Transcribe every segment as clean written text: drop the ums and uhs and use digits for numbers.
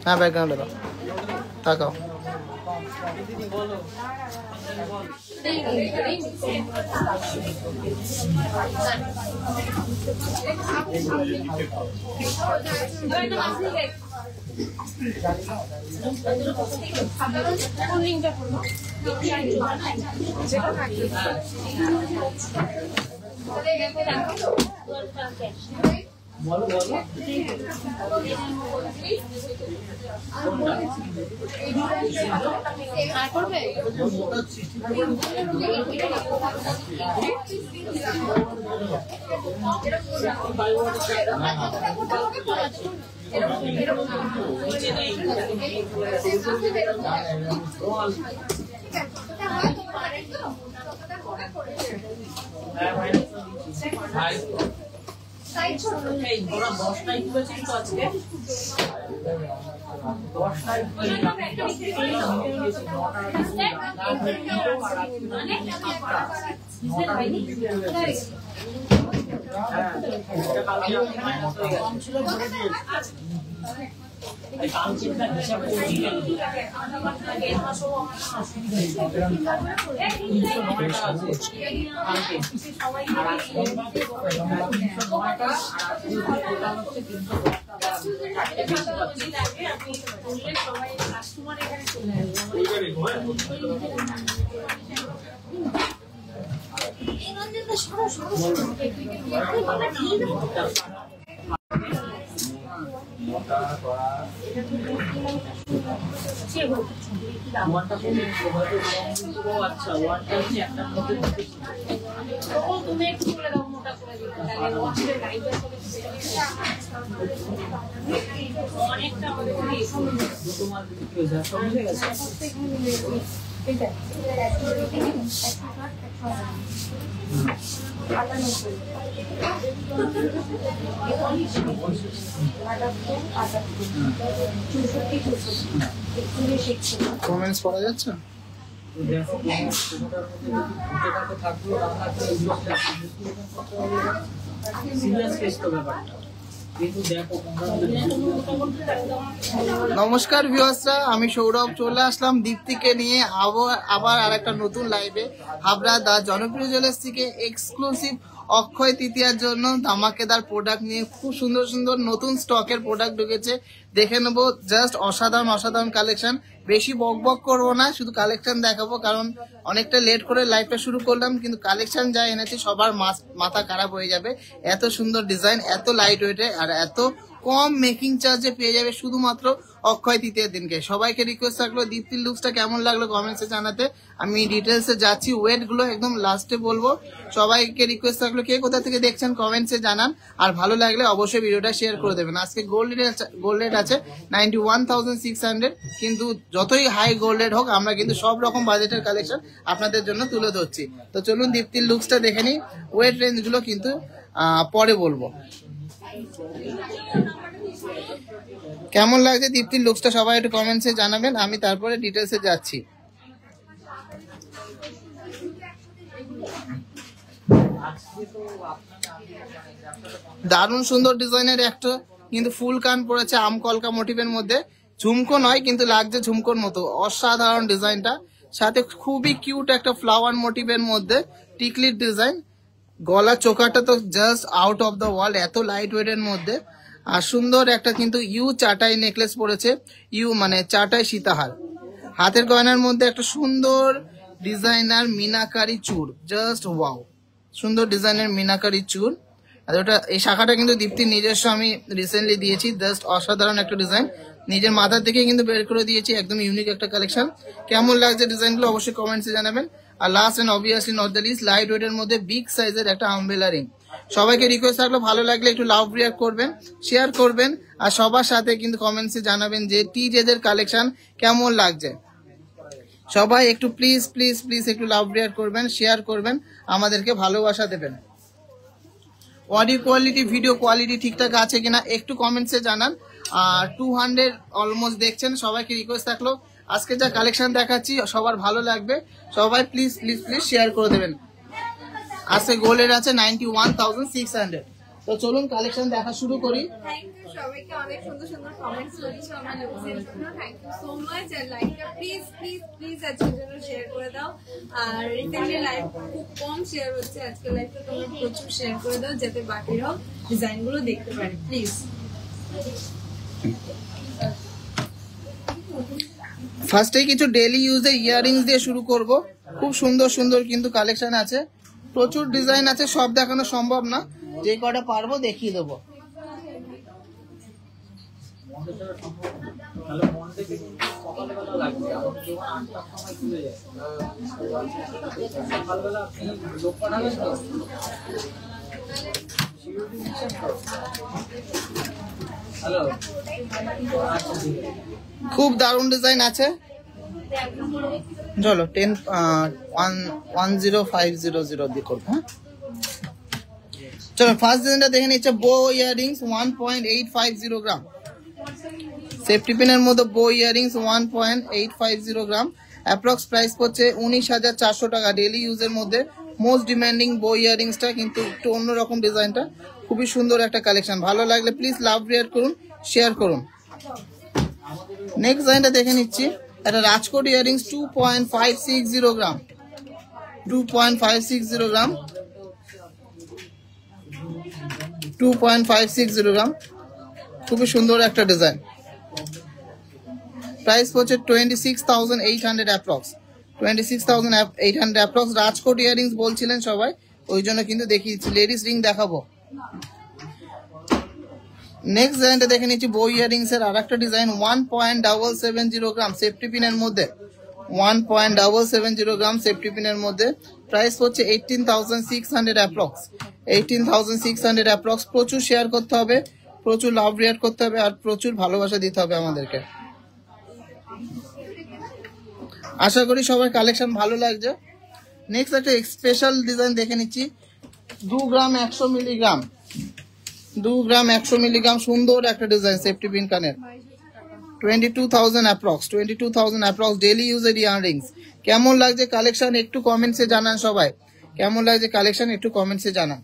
হ্যাঁ ব্যাকগ্রাউন্ডে দাও, তাকাও। কমেন্টস পড়া যাচ্ছে? নমস্কার ভিউয়ার্সরা, আমি সৌরভ চলে আসলাম দীপ্তিকে নিয়ে আবার আরেকটা নতুন লাইভে। হাবড়া দা জনপ্রিয় জুয়েলার্স থেকে এক্সক্লুসিভ অক্ষয় তৃতীয়ার জন্য ধামাকেদার প্রোডাক্ট নিয়ে খুব সুন্দর সুন্দর নতুন স্টকের প্রোডাক্ট ঢুকেছে, দেখে নেবো। জাস্ট অসাধারণ কালেকশন। বেশি বক বক করবো না, শুধু কালেকশন দেখাবো, কারণ অনেকটা লেট করে লাইভটা শুরু করলাম, কিন্তু কালেকশন যা এনেছে সবার মাথা খারাপ হয়ে যাবে। এত সুন্দর ডিজাইন, এত লাইট ওয়েটে আর এত কম মেকিং চার্জে পেয়ে যাবে শুধুমাত্র অক্ষয় তৃতীয়ার দিনকে। সবাইকে রিকোয়েস্ট থাকলো দীপ্তির লুকসটা কেমন লাগলো কমেন্টসে জানাতে। আমি ডিটেলসে যাচ্ছি, ওয়েট গুলো একদম লাস্টে বলবো। সবাইকে রিকোয়েস্ট থাকলো কে কোথা থেকে দেখছেন কমেন্টসে জানান, আর ভালো লাগলে অবশ্যই ভিডিওটা শেয়ার করে দেবেন। আজকে গোল্ড রেট আছে 91,600, কিন্তু যতই হাই গোল্ড রেট হোক আমরা কিন্তু সব রকম বাজেটের কালেকশন আপনাদের জন্য তুলে ধরছি। তো চলুন দীপ্তির লুকসটা দেখে নিই। ওয়েট রেঞ্জ গুলো কিন্তু পরে বলবো। কেমন লাগছে দীপ্তির লুকসটা সবাই একটু কমেন্টসে জানাবেন, আমি তারপরে ডিটেলসে যাচ্ছি। দারুণ সুন্দর ডিজাইনের একটা কিন্তু ফুল কান পড়েছে আমকলকা মোটিভের মধ্যে। ঝুমকো নয় কিন্তু লাগছে ঝুমকোর মতো, অসাধারণ ডিজাইনটা। সাথে খুবই কিউট একটা ফ্লাওয়ার মোটিভের মধ্যে টিকলির ডিজাইন। গলা চোকাটা তো just out of the world, এত লাইট ওয়েটের মধ্যে। আর সুন্দর একটা কিন্তু ইউ চাটাই নেকলেস পড়েছে, ইউ মানে চাটাই সীতাহার। হাতের গয়নার মধ্যে একটা সুন্দর ডিজাইনার মিনাকারি চূড়, জাস্ট ওয়াও, সুন্দর ডিজাইনের মিনাকারি চূড়। আর ওটা এই শাখাটা কিন্তু দীপ্তির নিজস্ব, আমি রিসেন্টলি দিয়েছি, জাস্ট অসাধারণ একটা ডিজাইন। নিজের মাথা থেকে কিন্তু বের করে দিয়েছি, একদম ইউনিক একটা কালেকশন। কেমন লাগছে ডিজাইনগুলো অবশ্যই কমেন্টসে জানাবেন। আর last and obviously not the least, light ওয়েটের মধ্যে বিগ সাইজের একটা আমব্রেলা রিং। সবাইকে রিকোয়েস্ট থাকলো ভালো লাগলে একটু লাভ রিয়াক্ট করবেন, শেয়ার করবেন, আর সবার সাথে কিন্তু কমেন্টসে জানাবেন যে টিজেদের কালেকশন কেমন লাগছে। সবাই একটু প্লিজ প্লিজ প্লিজ একটু লাভ রিয়াক্ট করবেন, শেয়ার করবেন, আমাদেরকে ভালোবাসা দেবেন। অডিও কোয়ালিটি, ভিডিও কোয়ালিটি ঠিকঠাক আছে কিনা একটু কমেন্টসে জানান। আর 200 অলমোস্ট দেখছেন, সবাইকে রিকোয়েস্ট থাকলো আজকে যা কালেকশন দেখাচ্ছি সবার ভালো লাগবে, সবাই প্লিজ প্লিজ প্লিজ শেয়ার করে দেবেন। আজকে গোল্ডের আছে 91,600। তো চলুন কালেকশন দেখা শুরু করি। থ্যাংক ইউ সবাইকে, অনেক সুন্দর সুন্দর কমেন্টস করেছো আমার লুকসের জন্য। Thank you so much. আর লাইকটা প্লিজ প্লিজ প্লিজ আজকের জন্য শেয়ার করে দাও। আর রিসেন্টলি লাইভ খুব কম শেয়ার হচ্ছে, আজকে লাইভটা তোমরা প্রচুর শেয়ার করে দাও যাতে বাকিরাও ডিজাইনগুলো দেখতে পারে প্লিজ। ফার্স্টে কিছু ডেইলি ইউজের ইয়াররিংস দিয়ে শুরু করব। খুব সুন্দর সুন্দর কিন্তু কালেকশন আছে, প্রচুর ডিজাইন আছে, সব দেখানো সম্ভব না, যে কটা পারবো দেখিয়ে দেবো। খুব দারুণ ডিজাইন আছে। চলো 10-1050 দিয়ে করবো। হ্যাঁ চলো ফার্স্ট ডিজাইনটা দেখে নিচ্ছে বো ইয়াররিংস 1.850 গ্রাম। সেফটি পিনের মধ্যে বো ইয়াররিংস 1.850 গ্রাম। অ্যাপ্রক্স প্রাইস পড়ছে 19,400 টাকা। ডেইলি ইউজের মধ্যে মোস্ট ডিমান্ডিং বো ইয়াররিংসটা, কিন্তু একটু অন্যরকম ডিজাইনটা, খুবই সুন্দর একটা কালেকশন। ভালো লাগলে প্লিজ লাভ রিয়াক্ট করুন, শেয়ার করুন। নেক্সট ডিজাইনটা দেখে নিচ্ছি, এটা রাজকোট ইয়াররিংস 2.560 গ্রাম। 2.560 গ্রাম, 2.560 গ্রাম, খুবই সুন্দর একটা ডিজাইন। প্রাইস হচ্ছে 26,800 অ্যাপ্রক্স। 26,800 অ্যাপ্রক্স। রাজকোট ইয়াররিংস বলছিলেন সবাই, ওই জন্য কিন্তু দেখিয়েছি। লেডিস রিং দেখাবো। নেক্সট ডিজাইনটা দেখে নিচ্ছি বো ইয়াররিংস এর আরেকটা ডিজাইন 1.770 গ্রাম সেফটি পিনের মধ্যে। 1.770 গ্রাম সেফটি পিনের মধ্যে। প্রাইস হচ্ছে 18,600 অ্যাপ্রক্স। 18,600 অ্যাপ্রক্স। প্রচুর শেয়ার করতে হবে, প্রচুর লাভ রিয়াক্ট করতে হবে, আর প্রচুর ভালোবাসা দিতে হবে আমাদেরকে। আশা করি সবার কালেকশন ভালো লাগছে। নেক্সট একটা স্পেশাল ডিজাইন দেখে নিচ্ছি 2 গ্রাম 100 মিলিগ্রাম। 2 গ্রাম 100 মিলিগ্রাম, সুন্দর একটা ডিজাইন সেফটি পিন কানের। 22,000 অ্যাপ্রক্স। 22,000 অ্যাপ্রক্স। ডেইলি ইউজের ইয়াররিংস। কেমন লাগছে কালেকশন একটু কমেন্টসে জানান সবাই, কেমন লাগছে কালেকশন একটু কমেন্টসে জানান।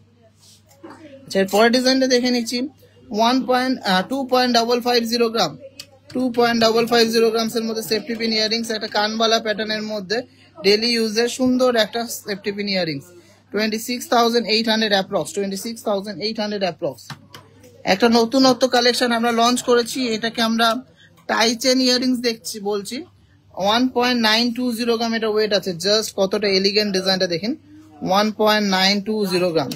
আচ্ছা পরের ডিজাইনটা দেখে নিচ্ছি 2.550 গ্রাম। 2.550 গ্রামস এর মধ্যে সেফটি পিন ইয়াররিংস, একটা কানবালা প্যাটার্নের মধ্যে ডেইলি ইউজের সুন্দর একটা safety pin earrings. 26,800 approx. 26,800 approx. একটা নতুনত্ব কালেকশন আমরা লঞ্চ করেছি, এটাকে আমরা টাই চেন ইয়াররিংস দেখছি বলছি। 1.920 গ্রাম এটা ওয়েট আছে। জাস্ট কতটা এলিগেন্ট ডিজাইনটা দেখেন। 1.920 গ্রাম।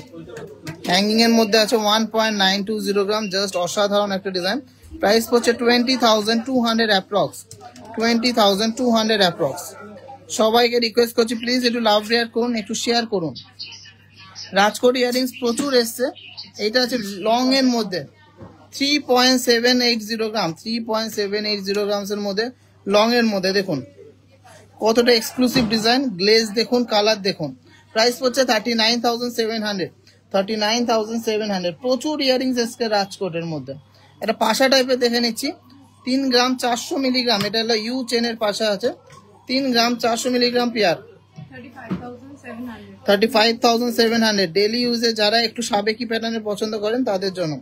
হ্যাঙ্গিং এর মধ্যে আছে 1.920 গ্রাম। জাস্ট অসাধারণ একটা ডিজাইন। প্রাইস পড়ছে 20,200 অ্যাপ্রক্স। 20,200 অ্যাপ্রক্স। সবাইকে রিকোয়েস্ট করছি প্লিজ একটু লাভ রিয়াক্ট করুন, একটু শেয়ার করুন। রাজকোট ইয়াররিংস প্রচুর এসছে। এটা আছে লং এর মধ্যে 3.780 গ্রাম। 3.780 গ্রামস এর মধ্যে লং এর মধ্যে দেখুন কতটা এক্সক্লুসিভ ডিজাইন। গ্লেজ দেখুন, কালার দেখুন। প্রাইস পড়ছে 39,700। 39,700। প্রচুর ইয়াররিংস এসছে রাজকোটের মধ্যে। এটা পাশা টাইপের দেখে নিচ্ছি 3 গ্রাম 400 মিলিগ্রাম। এটা হলো ইউ চেনের পাশা আছে। 3 গ্রাম 400 মিলিগ্রাম পেয়ার। 35,700। ডেইলি ইউজে যারা একটু সাবেকি প্যাটার্নের পছন্দ করেন তাদের জন্য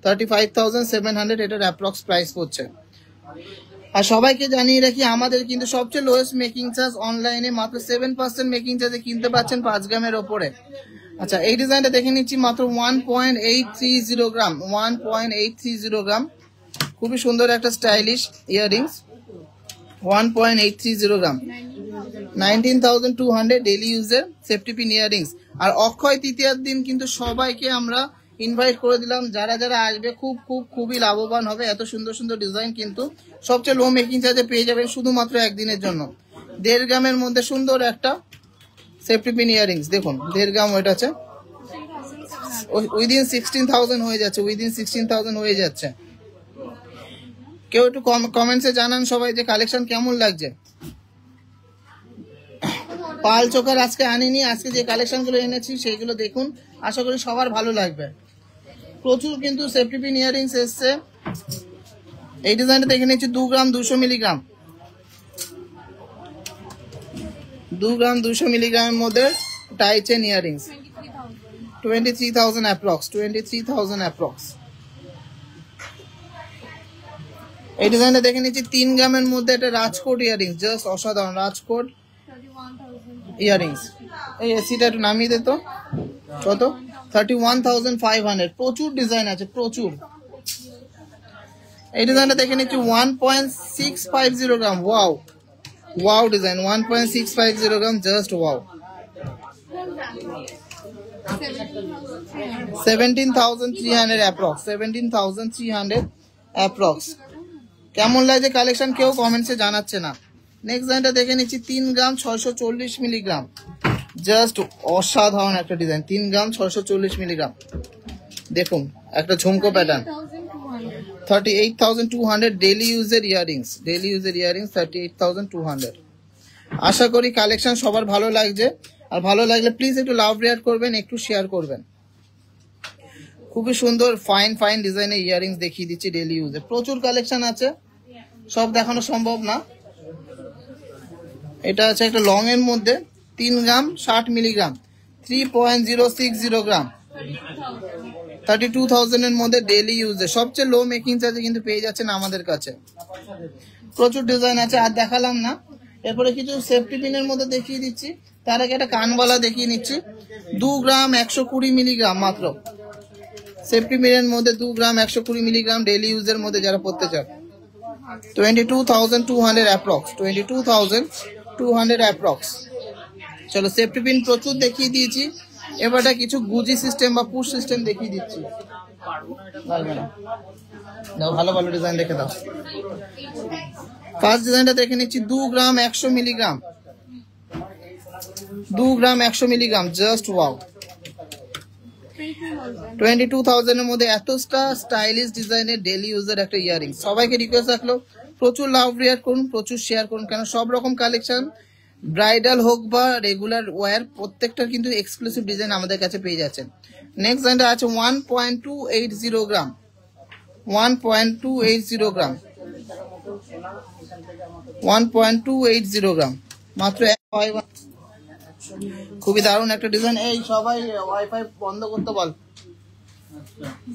35,700 এটার অ্যাপ্রক্স প্রাইস পড়ছে। আর সবাইকে জানিয়ে রাখি আমাদের কিন্তু সবচেয়ে লোয়েস্ট মেকিং চার্জ অনলাইনে মাত্র 7% মেকিং চার্জে কিনতে পাচ্ছেন 5 গ্রামের ওপরে। আচ্ছা এই ডিজাইনটা দেখে নিচ্ছি মাত্র 1.830 গ্রাম। 1.830 গ্রাম, খুবই সুন্দর একটা স্টাইলিশ ইয়াররিংস। 1.830 গ্রাম। 19,200 ডেইলি ইউজের সেফটি পিন ইয়াররিংস। আর অক্ষয় তৃতীয়ার দিন কিন্তু সবাইকে আমরা ইনভাইট করে দিলাম, যারা যারা আসবে খুবই লাভবান হবে। এত সুন্দর সুন্দর ডিজাইন কিন্তু সবচেয়ে লো মেকিং চার্জে পেয়ে যাবেন শুধুমাত্র একদিনের জন্য। 1.5 গ্রামের মধ্যে সুন্দর একটা সেফটি পিন ইয়াররিংস দেখুন। 1.5 গ্রাম ওয়েট আছে। উইদিন 16,000 হয়ে যাচ্ছে। উইদিন 16,000 হয়ে যাচ্ছে। কেউ একটু কমেন্টসে জানান সবাই যে কালেকশন কেমন লাগছে। পাল চোখার আজকে আনিনি, আজকে যে কালেকশন গুলো এনেছি সেইগুলো দেখুন, আশা করি সবার ভালো লাগবে। প্রচুর কিন্তু সেফটি পিন ইয়াররিংস এসছে। এই ডিজাইনটা দেখে নিচ্ছি 2 গ্রাম 200 মিলিগ্রাম। 2 গ্রাম 200 মিলিগ্রামের মধ্যে tie chain earrings. 23,000 approx, 23,000 approx. এই ডিজাইনটা দেখে নিচ্ছি 3 গ্রামের মধ্যে একটা রাজকোট ইয়ারিংস, জাস্ট অসাধারণ রাজকোট 31,000 ইয়ারিংস। এই এসিটা একটু নামিয়ে দে তো, কত? 31,500। প্রচুর ডিজাইন আছে, প্রচুর। এই ডিজাইনটা দেখে নিচ্ছি 1.650 গ্রাম, ওয়াও ওয়াও ডিজাইন, 1.650 গ্রাম, জাস্ট ওয়াও। 17,300 approx, 17,300 approx. কেমন লাগছে কালেকশন কেউ কমেন্টসে জানাচ্ছে না। নেক্সট ডিজাইনটা দেখে নিচ্ছি 3 গ্রাম 640 মিলিগ্রাম, জাস্ট অসাধারণ একটা ডিজাইন, 3 গ্রাম 640 মিলিগ্রাম। দেখুন একটা ঝুমকো প্যাটার্ন, 38,200 38,200 ডেলি ইউজের ইয়ারিংস, ডেলি ইউজের ইয়ারিংস 38,200। আশা করি কালেকশন সবার ভালো লাগছে, আর ভালো লাগলে প্লিজ একটু লাভ রিয়াক্ট করবেন, একটু শেয়ার করবেন। খুবই সুন্দর ফাইন ফাইন ডিজাইনের ইয়ারিংস দেখিয়ে দিচ্ছি ডেলি ইউজে, প্রচুর কালেকশন আছে, সব দেখানো সম্ভব না। এটা আছে একটা লং এর মধ্যে 3 গ্রাম 60 মিলিগ্রাম, 3.060 গ্রাম, 32,000 এর মধ্যে ডেলি ইউজে। সবচেয়ে লো মেকিং চার্জে কিন্তু পেয়ে যাচ্ছেন আমাদের কাছে। প্রচুর ডিজাইন আছে, আর দেখালাম না। এরপরে কিছু সেফটি পিনের মধ্যে দেখিয়ে দিচ্ছি, তার আগে একটা কানবালা দেখিয়ে নিচ্ছি। 2 গ্রাম 120 মিলিগ্রাম মাত্র, সেফটি পিনের মধ্যে 2 গ্রাম 120 মিলিগ্রাম ডেলি ইউজের মধ্যে যারা পড়তে চান। 22,200 অ্যাপ্রক্স, 22,200 অ্যাপ্রক্স। চলো সেফটি পিন প্রচুর দেখিয়ে দিয়েছি, এবারটা কিছু গুজি সিস্টেম বা পুশ সিস্টেম দেখিয়ে দিচ্ছি। লাগবে না, দাও ভালো ভালো ডিজাইন দেখে দাও। ফার্স্ট ডিজাইনটা দেখে নিচ্ছি 2 গ্রাম 100 মিলিগ্রাম, 2 গ্রাম 100 মিলিগ্রাম, জাস্ট ওয়াও। 22,000 এর মধ্যে এতটা স্টাইলিশ ডিজাইনের ডেলি ইউজের একটা ইয়ারিং। সবাইকে রিকোয়েস্ট রাখলো প্রচুর লাভ রিয়াক্ট করুন, প্রচুর শেয়ার করুন, কেন সব রকম কালেকশন ব্রাইডাল হোক বা রেগুলার ওয়্যার প্রত্যেকটার কিন্তু এক্সক্লুসিভ ডিজাইন আমাদের কাছে পেয়ে যাচ্ছেন। নেক্সট ডিজাইনটা আছে 1.280 গ্রাম, 1.280 গ্রাম, 1.280 গ্রাম মাত্র। খুবই দারুণ একটা ডিজাইন। এই সবাই ওয়াইফাই বন্ধ করতে বল।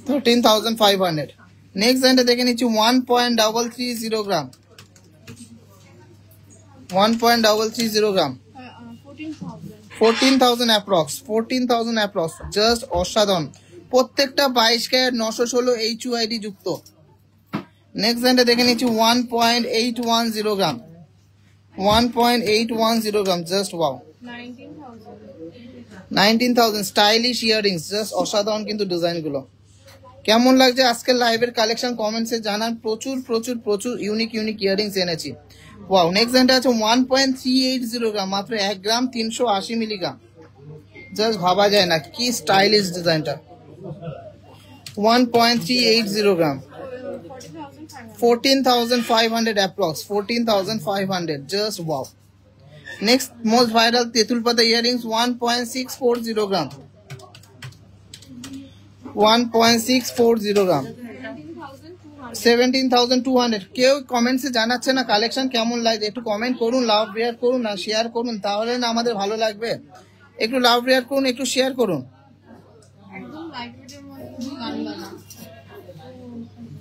13,500। নেক্সট ডিজাইনটা দেখে নিচ্ছি 1.330 গ্রাম, 1.330 গ্রাম, 14,000 অ্যাপ্রক্স, 14,000 অ্যাপ্রক্স, জাস্ট অসাধারণ। প্রত্যেকটা 22 ক্যারেট 916 HUID যুক্ত। নেক্সট ডিজাইনটা দেখে নিচ্ছি 1.810 gram, 1.810 gram, just wow. 19,000 stylish earrings, just অসাধারণ কিন্তু ডিজাইন গুলো। কেমন লাগছে আজকের লাইভের কালেকশন কমেন্টসে জানান। প্রচুর প্রচুর প্রচুর ইউনিক ইউনিক ইয়ারিংস এনেছি। ওয়াও। নেক্সট ডিজাইনটা আছে 1.380 গ্রাম, মাত্র 1 গ্রাম 380 মিলিগ্রাম, জাস্ট ভাবা যায় না কি স্টাইলিশ ডিজাইনটা। 1.380 গ্রাম, 14,500 approx, 14,500, just wow. Next most viral তেঁতুল পাতা ইয়ারিংস 1.640 গ্রাম, 1.640 গ্রাম, 17,200। কেউ কমেন্টসে জানাচ্ছে না কালেকশন কেমন লাগছে, একটু কমেন্ট করুন, লাভ রিয়াক্ট করুন না শেয়ার করুন, তাহলে না আমাদের ভালো লাগবে। একটু লাভ রিয়াক্ট করুন, একটু শেয়ার করুন।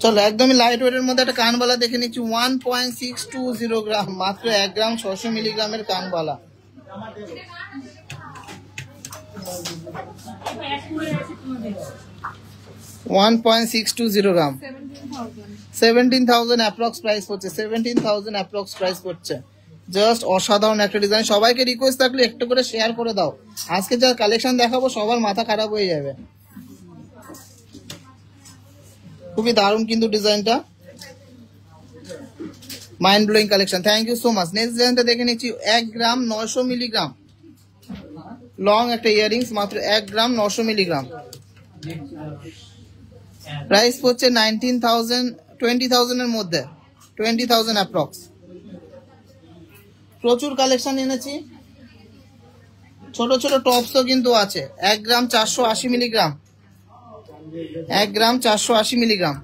চলো একদমই লাইট ওয়েটের মধ্যে একটা কানবালা দেখে নিচ্ছি 1.620 গ্রাম, মাত্র 1 গ্রাম 600 মিলিগ্রামের কানবালা। গ্রাম, 17,000 অ্যাপ্রক্স প্রাইস পড়ছে, 17,000 অ্যাপ্রক্স প্রাইস পড়ছে। জাস্ট অসাধারণ একটা ডিজাইন। সবাইকে রিকোয়েস্ট থাকলে একটু করে শেয়ার করে দাও, আজকে যা কালেকশন দেখাবো সবার মাথা খারাপ হয়ে যাবে। খুবই দারুণ কিন্তু ডিজাইনটা, mind blowing collection. Thank you so much. Next ডিজাইনটা দেখে নিচ্ছি 1 গ্রাম 900 মিলিগ্রাম, লং একটা ইয়ারিংস, মাত্র 1 গ্রাম 900 মিলিগ্রাম। প্রাইস পড়ছে 19,000, 20,000 এর মধ্যে, 20,000 অ্যাপ্রক্স। প্রচুর কালেকশন এনেছি, ছোট ছোট টপসও কিন্তু আছে। 1 গ্রাম 480 মিলিগ্রাম, 1 গ্রাম 480 মিলিগ্রাম,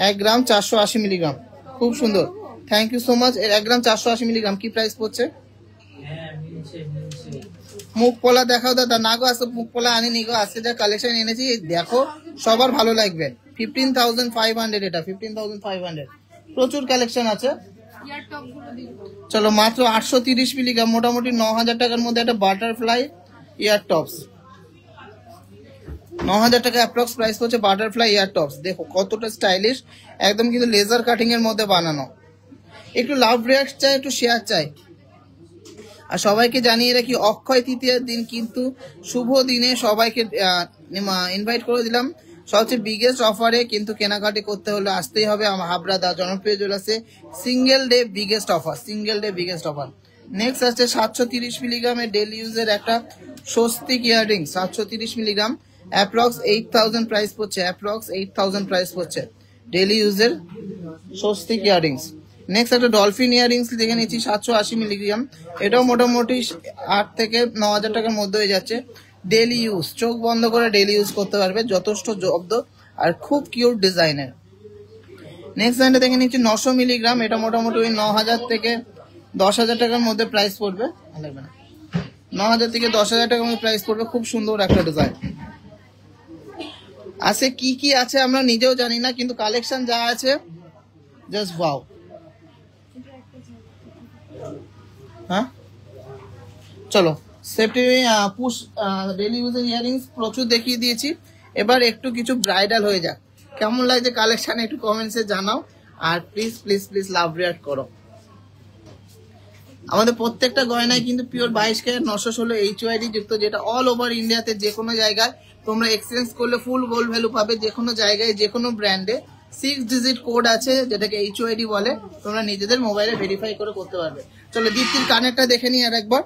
1 গ্রাম 480 মিলিগ্রাম, খুব সুন্দর। Thank you so much. 1 গ্রাম 480 মিলিগ্রাম কি প্রাইস পড়ছে? মুখ পলা দেখাও দাদা। না গো আজকে মুখ পলা আনিনি গো, আজকে যা কালেকশন এনেছি দেখো, সবার ভালো লাগবে। 15,500 এটা, 15,500, প্রচুর কালেকশন আছে। ইয়ার টপ গুলো দিন। চলো মাত্র 830 মিলিগ্রাম, মোটামুটি 9,000 টাকার মধ্যে একটা বাটারফ্লাই ইয়ার টপস। 9,000 টাকা অ্যাপ্রক্স প্রাইস হচ্ছে বাটারফ্লাই ইয়ার টপস। দেখো কতটা স্টাইলিশ, একদম কিন্তু লেজার কাটিং এর মধ্যে বানানো। একটু লাভ রিয়াক্ট চাই, একটু শেয়ার চাই। আর সবাইকে জানিয়ে রাখি অক্ষয় তৃতীয়ার দিন কিন্তু শুভ দিনে সবাইকে ইনভাইট করে দিলাম সবচেয়ে বিগেস্ট অফারে। কিন্তু কেনাকাটি করতে হলে আসতেই হবে আমার হাবড়া দা জনপ্রিয় জুয়েলার্সে। Single day biggest offer, single day biggest offer. Next আছে 730 মিলিগ্রামের ডেলি ইউজের একটা স্বস্তিক ইয়াররিং, 730 মিলিগ্রাম, অ্যাপ্রক্স 8,000 প্রাইস পড়ছে, অ্যাপ্রক্স 8,000 প্রাইস পড়ছে ডেলি ইউজের স্বস্তিক ইয়াররিংস। নেক্সট একটা ডলফিন ইয়াররিংস দেখে নিচ্ছি 780 মিলিগ্রাম, এটাও মোটামুটি 8 থেকে 9,000 টাকার মধ্যে হয়ে যাচ্ছে। ডেলি ইউজ, চোখ বন্ধ করে ডেলি ইউজ করতে পারবে, যথেষ্ট জব্দ আর খুব কিউট ডিজাইনের। নেক্সট লাইনটা দেখে নিচ্ছি 900 মিলিগ্রাম, এটা মোটামুটি ওই 9,000 থেকে 10,000 টাকার মধ্যে প্রাইস পড়বে, 9,000 থেকে 10,000 টাকার মধ্যে প্রাইস পড়বে। খুব সুন্দর একটা ডিজাইন আছে। কি কি আছে আমরা নিজেও জানি না, কিন্তু কালেকশন যা আছে জাস্ট ওয়াও। হ্যাঁ চলো, সেফটি পুশ ডেলি ইউজের ইয়াররিংস প্রচুর দেখিয়ে দিয়েছি, এবার একটু কিছু ব্রাইডাল হয়ে যাক। কেমন লাগছে কালেকশন একটু কমেন্টসে জানাও, আর please please please love react করো। আমাদের প্রত্যেকটা গয়নায় কিন্তু পিওর 22 ক্যারেট 916 HYD যুক্ত, যেটা অল ওভার ইন্ডিয়াতে যে কোনো জায়গায় তোমরা এক্সচেঞ্জ করলে ফুল গোল্ড ভ্যালু পাবে। যে কোনো জায়গায় যে কোনো ব্র্যান্ডে 6 ডিজিট কোড আছে যেটাকে HYD বলে, তোমরা নিজেদের মোবাইলে ভেরিফাই করে করতে পারবে। চলো দীপ্তির কানেরটা দেখে নিই আর একবার।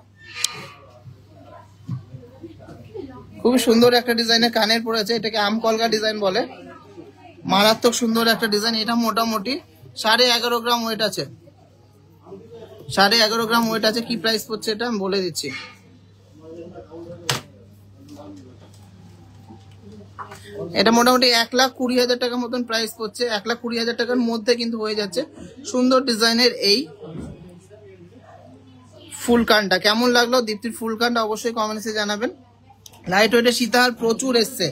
খুবই সুন্দর একটা ডিজাইনের কানের পড়েছে, এটাকে আমকলকা ডিজাইন বলে, মারাত্মক সুন্দর একটা ডিজাইন। এটা মোটামুটি 11.5 গ্রাম ওয়েট আছে, 11.5 গ্রাম ওয়েট আছে। কি প্রাইস পড়ছে এটা আমি বলে দিচ্ছি। এটা মোটামুটি 1,20,000 টাকার মতন প্রাইস পড়ছে, 1,20,000 টাকার মধ্যে কিন্তু হয়ে যাচ্ছে সুন্দর ডিজাইনের এই ফুল কানটা। কেমন লাগলো দীপ্তির ফুল কানটা অবশ্যই কমেন্টসে জানাবেন। লাইট ওয়েটের সীতাহার প্রচুর এসছে,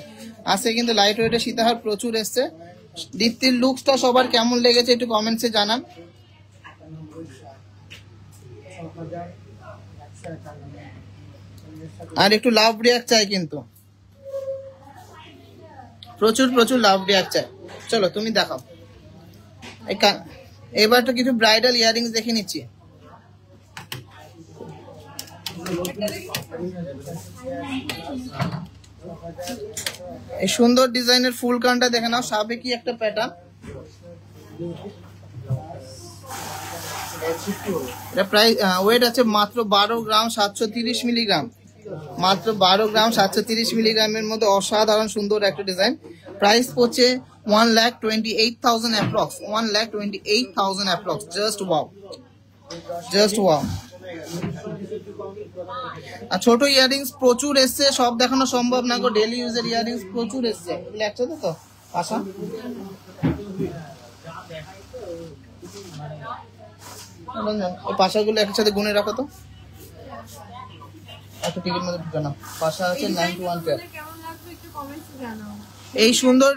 আজকে কিন্তু লাইট ওয়েটের সীতাহার প্রচুর এসছে। দীপ্তির লুকসটা সবার কেমন লেগেছে একটু কমেন্টসে জানান। আর একটু লাভ রিয়াক্ট চাই, কিন্তু প্রচুর প্রচুর লাভ রিয়াক্ট চাই। চলো তুমি দেখাও। এবার তো কিছু ব্রাইডাল ইয়াররিংস দেখে নিচ্ছি। এই সুন্দর ডিজাইনের ফুল কানটা দেখে নাও, সাবেকি একটা প্যাটার্ন। প্রাইস ওয়েট আছে মাত্র 12 গ্রাম 730 মিলিগ্রাম, মাত্র 12 গ্রাম 730 মিলিগ্রামের মধ্যে অসাধারণ সুন্দর একটা ডিজাইন। প্রাইস পড়ছে 1,28,000 approx, 1,28,000 approx. Just wow, just wow. আর ছোট ইয়াররিংস প্রচুর এসছে, সব দেখানো সম্ভব না গো। ডেলি ইউজের ইয়াররিংস প্রচুর এসছে, একসাথে তো আশা। ওই পাশাগুলো একসাথে গুনে রাখো তো, একটা টিকিট মধ্যে ঢুকে না। পাশা আছে 91 পেয়ার। কেমন লাগবে একটু কমেন্টসে জানাও। এই সুন্দর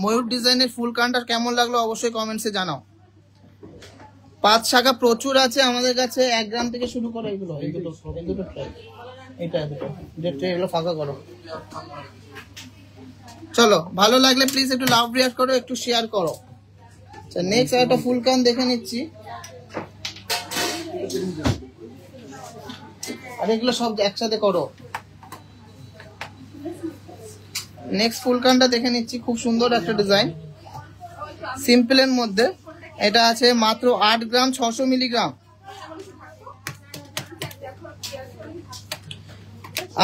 ময়ূর ডিজাইনের ফুল কানটা কেমন লাগলো অবশ্যই কমেন্টসে জানাও। 5 শাখা প্রচুর আছে আমাদের কাছে, 1 গ্রাম থেকে শুরু করে এগুলো। এই দুটো এটা দুটো এগুলো ফাঁকা করো। চলো ভালো লাগলে প্লিজ একটু লাভ রিয়াক্ট করো, একটু শেয়ার করো। নেক্সট একটা ফুল কান দেখে নিচ্ছি। আর এগুলো সব একসাথে করো। নেক্সট ফুল কানটা দেখে নিচ্ছি, খুব সুন্দর একটা ডিজাইন, সিম্পলের মধ্যে। এটা আছে মাত্র 8 গ্রাম 600 মিলিগ্রাম,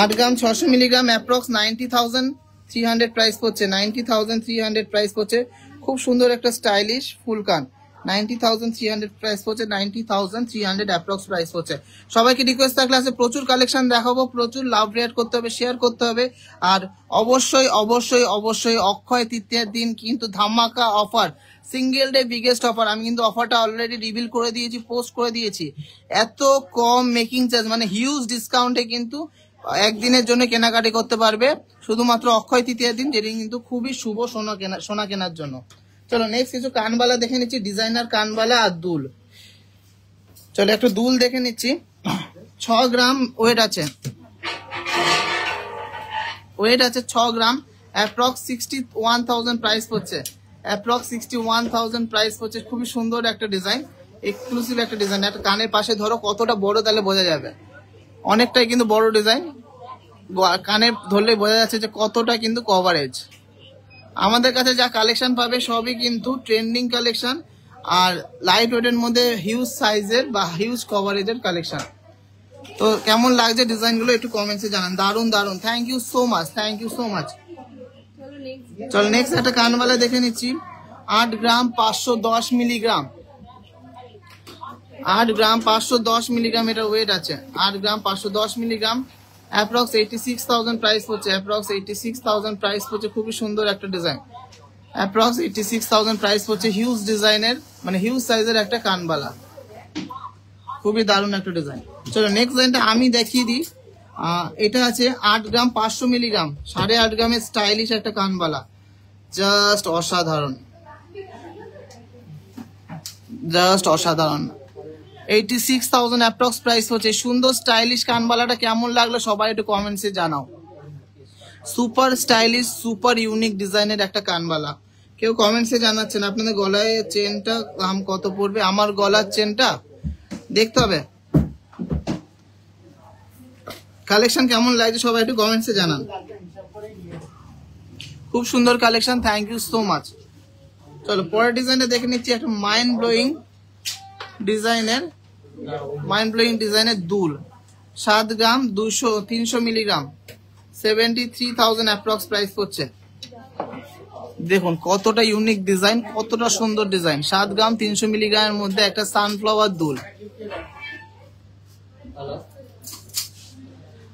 8 গ্রাম 600 মিলিগ্রাম, অ্যাপ্রক্স 90,300 প্রাইস পড়ছে, 90,300 প্রাইস পড়ছে। খুব সুন্দর একটা স্টাইলিশ ফুল কান, 90,300 প্রাইস পড়ছে, 90,300 অ্যাপ্রক্স প্রাইস পড়ছে। সবাইকে রিকোয়েস্ট থাকলে আছে প্রচুর কালেকশন দেখাবো, প্রচুর লাভ রিয়াক্ট করতে হবে, শেয়ার করতে হবে। আর অবশ্যই অবশ্যই অবশ্যই অক্ষয় তৃতীয়ার দিন কিন্তু ধামাকা offer, single day biggest offer. আমি কিন্তু অফারটা অলরেডি রিভিল করে দিয়েছি, পোস্ট করে দিয়েছি। এত কম মেকিং চার্জ, মানে হিউজ ডিসকাউন্টে কিন্তু একদিনের জন্য কেনাকাটি করতে পারবে, শুধুমাত্র অক্ষয় তৃতীয়ার দিন, যেটি কিন্তু খুবই শুভ সোনা কেনার জন্য। চলো নেক্সট কিছু কানবালা দেখে নিচ্ছি, ডিজাইনার কানবালা আর দুল। চলো একটু দুল দেখে নিচ্ছি। 6 গ্রাম ওয়েট আছে, 6 গ্রাম, অ্যাপ্রক্স 61,000 প্রাইস পড়ছে, অ্যাপ্রক্স 61,000 প্রাইস পড়ছে। খুবই সুন্দর একটা ডিজাইন, এক্সক্লুসিভ একটা ডিজাইন। একটা কানের পাশে ধরো কতটা বড়, তাহলে বোঝা যাবে, অনেকটাই কিন্তু বড় ডিজাইন। কানে ধরলে বোঝা যাচ্ছে যে কতটা কিন্তু কভারেজ। আমাদের কাছে যা কালেকশন পাবে সবই কিন্তু ট্রেন্ডিং কালেকশন, আর লাইট ওয়েটের মধ্যে হিউজ সাইজের বা হিউজ কভারেজের কালেকশন। তো কেমন লাগছে ডিজাইনগুলো একটু কমেন্টসে জানান। দারুন দারুন, thank you so much, thank you so much. চলো নেক্সট একটা কানবালা দেখে নিচ্ছি। 8 গ্রাম 510 মিলিগ্রাম, 8 গ্রাম 510 মিলিগ্রাম এটা ওয়েট আছে। 8 গ্রাম 510 মিলিগ্রাম, অ্যাপ্রক্স 86,000 প্রাইস পড়ছে, অ্যাপ্রক্স 86,000 প্রাইস পড়ছে। খুবই সুন্দর একটা ডিজাইন, অ্যাপ্রক্স 86,000 প্রাইস পড়ছে। হিউজ ডিজাইনের মানে হিউজ সাইজের একটা কানবালা, খুবই দারুণ একটা ডিজাইন। চলো নেক্সট ডিজাইনটা আমি দেখিয়ে দিই। এটা আছে 8 গ্রাম 500 মিলিগ্রাম, 8.5 গ্রামের স্টাইলিশ একটা কানবালা, জাস্ট অসাধারণ, জাস্ট অসাধারণ। 86,000 অ্যাপ্রক্স প্রাইস হচ্ছে। সুন্দর স্টাইলিশ কানবালাটা কেমন লাগলো সবাই একটু কমেন্টসে জানাও। সুপার স্টাইলিশ, সুপার ইউনিক ডিজাইনের একটা কানবালা। কেউ কমেন্টসে জানাচ্ছেন আপনাদের গলায় চেনটা দাম কত পড়বে। আমার গলার চেনটা দেখতে হবে। কালেকশন কেমন লাগছে সবাই একটু কমেন্টসে জানান। খুব সুন্দর collection, thank you so much. চলো পরের ডিজাইনটা দেখে নিচ্ছি। একটা মাইন্ড ব্লোয়িং ডিজাইনের দুল, 7 গ্রাম 300 মিলিগ্রাম, 73,000 অ্যাপ্রক্স প্রাইস পড়ছে। দেখুন কতটা ইউনিক ডিজাইন, কতটা সুন্দর ডিজাইন। 7 গ্রাম 300 মিলিগ্রামের মধ্যে একটা সানফ্লাওয়ার দুল।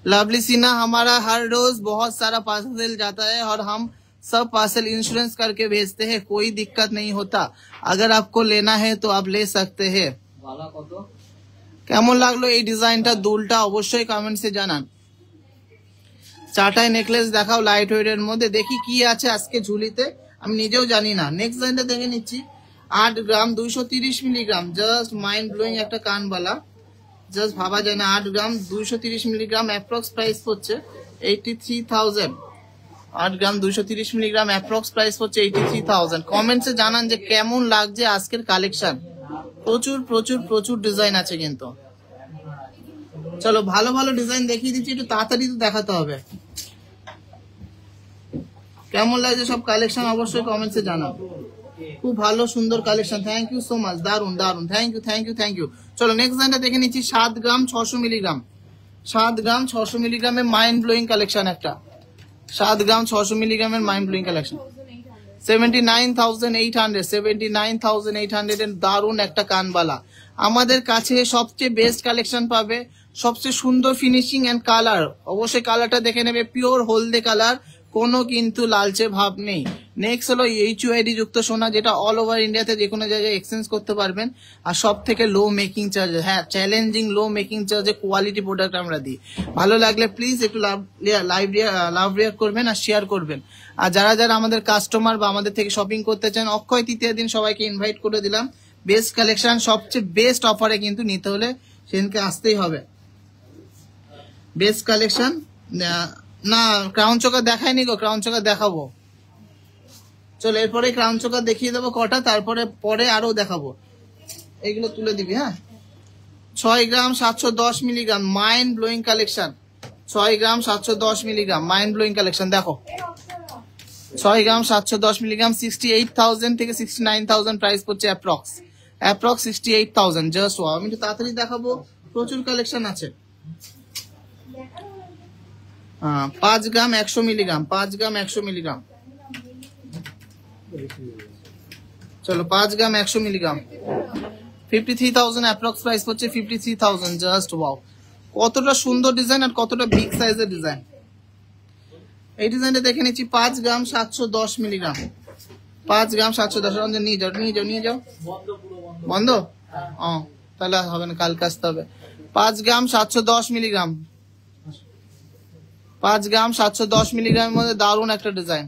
लवली सिन्हा, हमारा हर रोज बहुत सारा पार्सल जाता है और हम सब पार्सल इंश्योरेंस करके भेजते हैं, कोई दिक्कत नहीं होता। अगर आपको लेना है तो आप ले सकते हैं। কেমন লাগলো এই ডিজাইনটা, দুলটা অবশ্যই কমেন্টসে জানান। চাটাই নেকলেস দেখাও লাইট ওয়েট এর মধ্যে, দেখি কি আছে আজকে ঝুলিতে, আমি নিজেও জানি না। নেক্সট ডিজাইনটা দেখে নিচ্ছি। 8 গ্রাম 230 মিলিগ্রাম, জাস্ট মাইন্ড ব্লোয়িং একটা কানবালা, জাস্ট ভাবা যায় না। 8 গ্রাম 230 মিলিগ্রাম, অ্যাপ্রক্স প্রাইস পড়ছে 83,000। 8 গ্রাম 230 মিলিগ্রাম, অ্যাপ্রক্স প্রাইস পড়ছে 83,000। কমেন্টসে জানান যে কেমন লাগছে আজকের কালেকশন। প্রচুর প্রচুর প্রচুর ডিজাইন আছে কিন্তু। চলো ভালো ভালো ডিজাইন দেখিয়ে দিচ্ছি, একটু তাড়াতাড়ি তো দেখাতে হবে। কেমন লাগছে সব কালেকশন অবশ্যই কমেন্টসে জানাও। খুব ভালো সুন্দর collection, thank you so much, দারুন দারুন, thank you thank you thank you. চলো নেক্সট ডিজাইনটা দেখে নিচ্ছি। 7 গ্রাম 600 মিলিগ্রাম, 7 গ্রাম 600 মিলিগ্রামের মাইন্ড ব্লোয়িং কালেকশন একটা। 7 গ্রাম 600 মিলিগ্রামের মাইন্ড ব্লোয়িং কালেকশন, 79,800, 79,800 এর দারুন একটা কানবালা। আমাদের কাছে সবচেয়ে বেস্ট কালেকশন পাবে, সবচেয়ে সুন্দর ফিনিশিং এন্ড কালার। অবশ্যই কালারটা দেখে নেবে, পিওর হলদে কালার, কোনো কিন্তু লালচে ভাব নেই। নেক্সট হলো HUID যুক্ত সোনা, যেটা অল ওভার ইন্ডিয়াতে যে কোনো জায়গায় এক্সচেঞ্জ করতে পারবেন। আর সব থেকে লো মেকিং চার্জ, হ্যাঁ চ্যালেঞ্জিং লো মেকিং চার্জে কোয়ালিটি প্রোডাক্ট আমরা দিই। ভালো লাগলে প্লিজ একটু লাভ রিয়াক্ট করবেন আর শেয়ার করবেন। আর যারা যারা আমাদের কাস্টমার বা আমাদের থেকে শপিং করতে চান, অক্ষয় তৃতীয় দিন সবাইকে ইনভাইট করে দিলাম। বেস্ট কালেকশন, সবচেয়ে বেস্ট অফারে কিন্তু নিতে হলে সেদিনকে আসতেই হবে। Best collection. না ক্রাউন চোকার দেখায়নি গো, ক্রাউন চোকার দেখাবো। চলো এরপরে ক্রাউন চোকার দেখিয়ে দেবো কটা, তারপরে পরে আরো দেখাবো। এগুলো তুলে দিবি হ্যাঁ। 6 গ্রাম 710 মিলিগ্রাম, মাইন্ড ব্লোয়িং কালেকশন। 6 গ্রাম 710 মিলিগ্রাম, মাইন্ড ব্লোয়িং কালেকশন। দেখো 6 গ্রাম 710 মিলিগ্রাম, 68,000 থেকে 69,000 প্রাইস পড়ছে অ্যাপ্রক্স 68,000। Just wow. আমি একটু তাড়াতাড়ি দেখাবো, প্রচুর কালেকশন আছে। 5 গ্রাম 100 মিলিগ্রাম, 5 গ্রাম 100 মিলিগ্রাম। চলো 5 গ্রাম 100 মিলিগ্রাম, 53,000 অ্যাপ্রক্স প্রাইস পড়ছে 53,000। জাস্ট ওয়াও, কতটা সুন্দর ডিজাইন আর কতটা বিগ সাইজের ডিজাইন। এই ডিজাইনটা দেখে নিচ্ছি। 5 গ্রাম 710 মিলিগ্রাম, 5 গ্রাম 710। রঞ্জন নিয়ে যাও নিয়ে যাও নিয়ে যাও। বন্ধ? তাহলে হবে না, কালকে আসতে হবে। 5 গ্রাম 710 মিলিগ্রাম, 5 গ্রাম 710 মিলিগ্রামের মধ্যে দারুণ একটা ডিজাইন।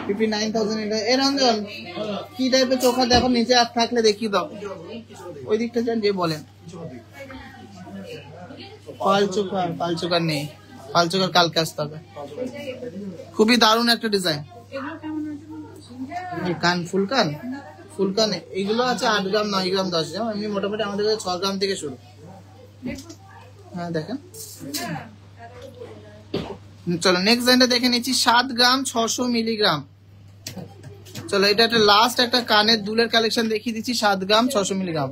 59,000 এ রঞ্জন কি টাইপের চোখা দেখো, নিচে আর থাকলে দেখিয়ে দাও, ওই দিকটা যান যে বলেন। পাল চোখার নেই, পাল চোখার কালকে আসতে হবে। খুবই দারুণ একটা ডিজাইন। কান ফুল কান এইগুলো আছে 8 গ্রাম 9 গ্রাম 10 গ্রাম, এমনি মোটামুটি আমাদের কাছে 6 গ্রাম থেকে শুরু। হ্যাঁ দেখেন। চলো নেক্সট ডিজাইনটা দেখে নিচ্ছি 7 গ্রাম 600 মিলিগ্রাম। চলো এটা একটা লাস্ট একটা কানের দুলের কালেকশন দেখিয়ে দিচ্ছি। 7 গ্রাম 600 মিলিগ্রাম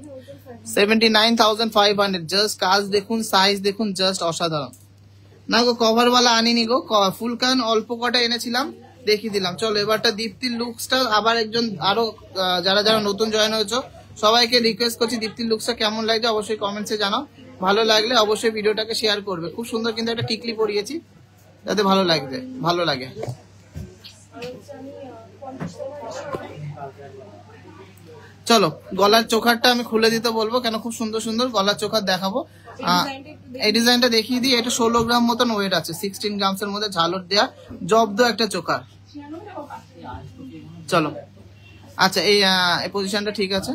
79,500। জাস্ট কাজ দেখুন, সাইজ দেখুন, জাস্ট অসাধারণ। না গো কভার ওয়ালা আনিনি গো, ফুল কান অল্প কটা এনেছিলাম, দেখিয়ে দিলাম। চলো এবারটা দীপ্তির লুকসটা আবার একজন আরো যারা যারা নতুন জয়েন হয়েছো সবাইকে রিকোয়েস্ট করছি, দীপ্তির লুকসটা কেমন লাগছে অবশ্যই কমেন্টসে জানাও। ভালো লাগলে অবশ্যই ভিডিওটাকে শেয়ার করবে। খুব সুন্দর কিন্তু একটা টিকলি পরিয়েছি, যাতে ভালো লাগে। চলো গলার চোখারটা আমি খুলে দিতে বলবো, কেন খুব সুন্দর সুন্দর গলার চোখার দেখাবো। এই ডিজাইনটা দেখিয়ে দিই। এটা 16 গ্রাম মতন ওয়েট আছে, 16 গ্রামস এর মধ্যে ঝালর দেয়া জব্দ একটা চোখার। চলো আচ্ছা এই পজিশনটা ঠিক আছে,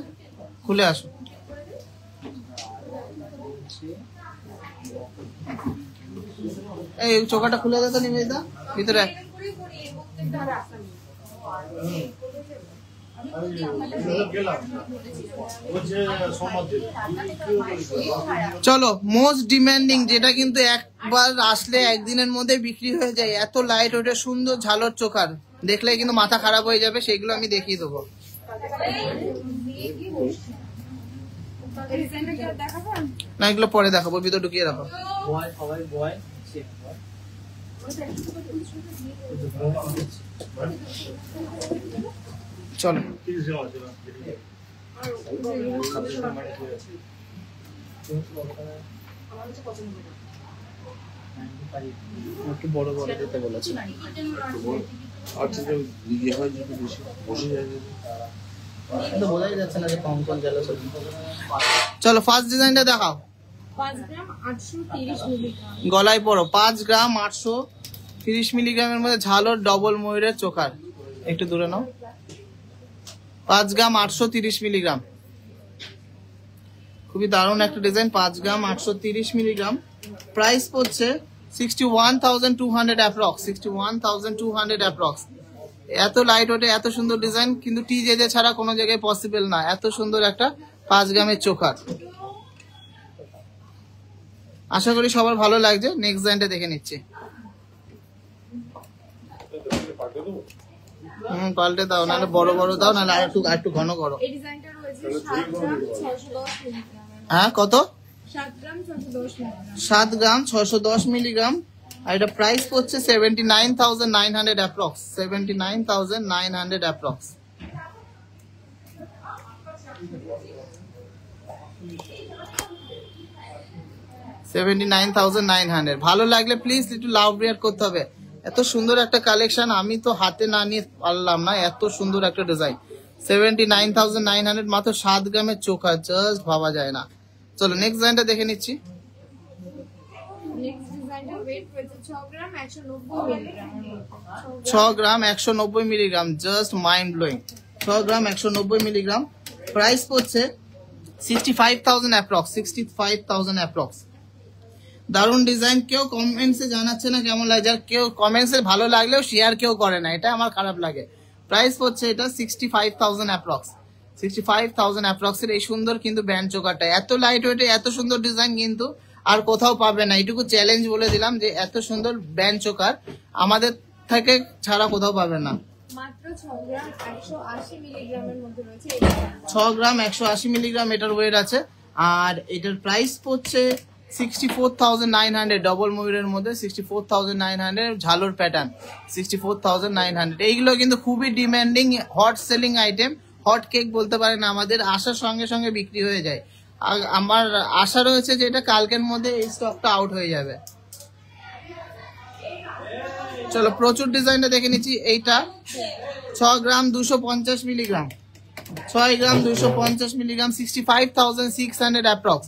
খুলে আসো। এই চোখাটা খুলে দাও তো নিবেদিতা, ভিতরে চলো মোস্ট ডিমান্ডিং, যেটা কিন্তু একবার আসলে একদিনের মধ্যে বিক্রি হয়ে যায়, এত লাইট ওটা সুন্দর ঝালর চোখার, দেখলে কিন্তু মাথা খারাপ হয়ে যাবে, সেগুলো আমি দেখিয়ে দেবো। না এগুলো পরে দেখাবো, ভিতরে ঢুকিয়ে রাখো। চলো একটু বড় বড় দিতে বলেছে। বোঝাই যাচ্ছে না যে কম কম জ্বালা। চলো ফার্স্ট ডিজাইনটা দেখাও। 5 গ্রাম 830 মিলিগ্রাম গলায় পড়ো। 5 গ্রাম 830 মিলিগ্রামের মধ্যে ঝালর ডবল ময়ূরের চোখার। একটু দূরে নাও। 5 গ্রাম 830 মিলিগ্রাম, খুবই দারুণ একটা ডিজাইন। 5 গ্রাম 830 মিলিগ্রাম, প্রাইস পড়ছে 61,200 অ্যাপ্রক্স। 61,200 অ্যাপ্রক্স। এত লাইট ওয়েটে এত সুন্দর ডিজাইন কিন্তু টিজেজে ছাড়া কোনো জায়গায় পসিবল না। এত সুন্দর একটা 5 গ্রামের চোখার, আশা করি সবার ভালো লাগছে। নেক্সট ডিজাইনটা দেখে নিচ্ছি। পাল্টে দাও, নাহলে বড় বড় দাও, নাহলে আর একটু ঘন করো। এই ডিজাইনটা রয়েছে 7 গ্রাম 610 মিলিগ্রাম। হ্যাঁ কত? 7 গ্রাম 610 মিলিগ্রাম। 7 গ্রাম 610 মিলিগ্রাম, আর এটা প্রাইস পড়ছে 79,900 অ্যাপ্রক্স। 79,900 অ্যাপ্রক্স। ভালো লাগলে প্লিজ একটু লাউড রিয়াক্ট করতে হবে। এত সুন্দর একটা কালেকশন, আমি তো হাতে না নিয়ে পারলাম না, এত সুন্দর একটা ডিজাইন। 79,900 মাত্র 7 গ্রামের চোখা, জাস্ট ভাবা যায় না। চলো নেক্সট ডিজাইনটা দেখে নিচ্ছি। নেক্সট ডিজাইনটার ওয়েট রয়েছে 6 গ্রাম 190 মিলিগ্রাম। 6 গ্রাম 190 মিলিগ্রাম, জাস্ট মাইন্ড ব্লোয়িং। 6 গ্রাম 190 মিলিগ্রাম, প্রাইস পড়ছে 65,000 অ্যাপ্রক্স। 65,000 অ্যাপ্রক্স। দারুণ ডিজাইন। কেউ কমেন্টসে জানাচ্ছে না কেমন লাগে, আর কেউ কমেন্টসে ভালো লাগলেও শেয়ার কেউ করে না, এটা আমার খারাপ লাগে। প্রাইস পড়ছে এটা 65,000 অ্যাপ্রক্স। 65,000 অ্যাপ্রক্স এর এই সুন্দর কিন্তু ব্যান্ড চোকারটা, এত লাইট ওয়েটে এত সুন্দর ডিজাইন কিন্তু আর কোথাও পাবে না। এইটুকু চ্যালেঞ্জ বলে দিলাম যে এত সুন্দর ব্যান্ড চোকার আমাদের থেকে ছাড়া কোথাও পাবে না। মাত্র 6 গ্রাম 180 মিলিগ্রামের মধ্যে রয়েছে। 6 গ্রাম 180 মিলিগ্রাম এটার ওয়েট আছে, আর এটার প্রাইস পড়ছে 64,900 ডবল ময়ূরের মধ্যে। 64,900 ঝালোর প্যাটার্ন। 64,900 এইগুলো কিন্তু খুবই demanding, hot selling item. Hot cake বলতে পারেন, আমাদের আসার সঙ্গে সঙ্গে বিক্রি হয়ে যায়। আমার আশা রয়েছে যে এটা কালকের মধ্যে এই স্টকটা আউট হয়ে যাবে। চলো প্রচুর ডিজাইনটা দেখে নিচ্ছি। এইটা 6 gram 250 milligram. 6 gram 250 milligram, 65,600 approx.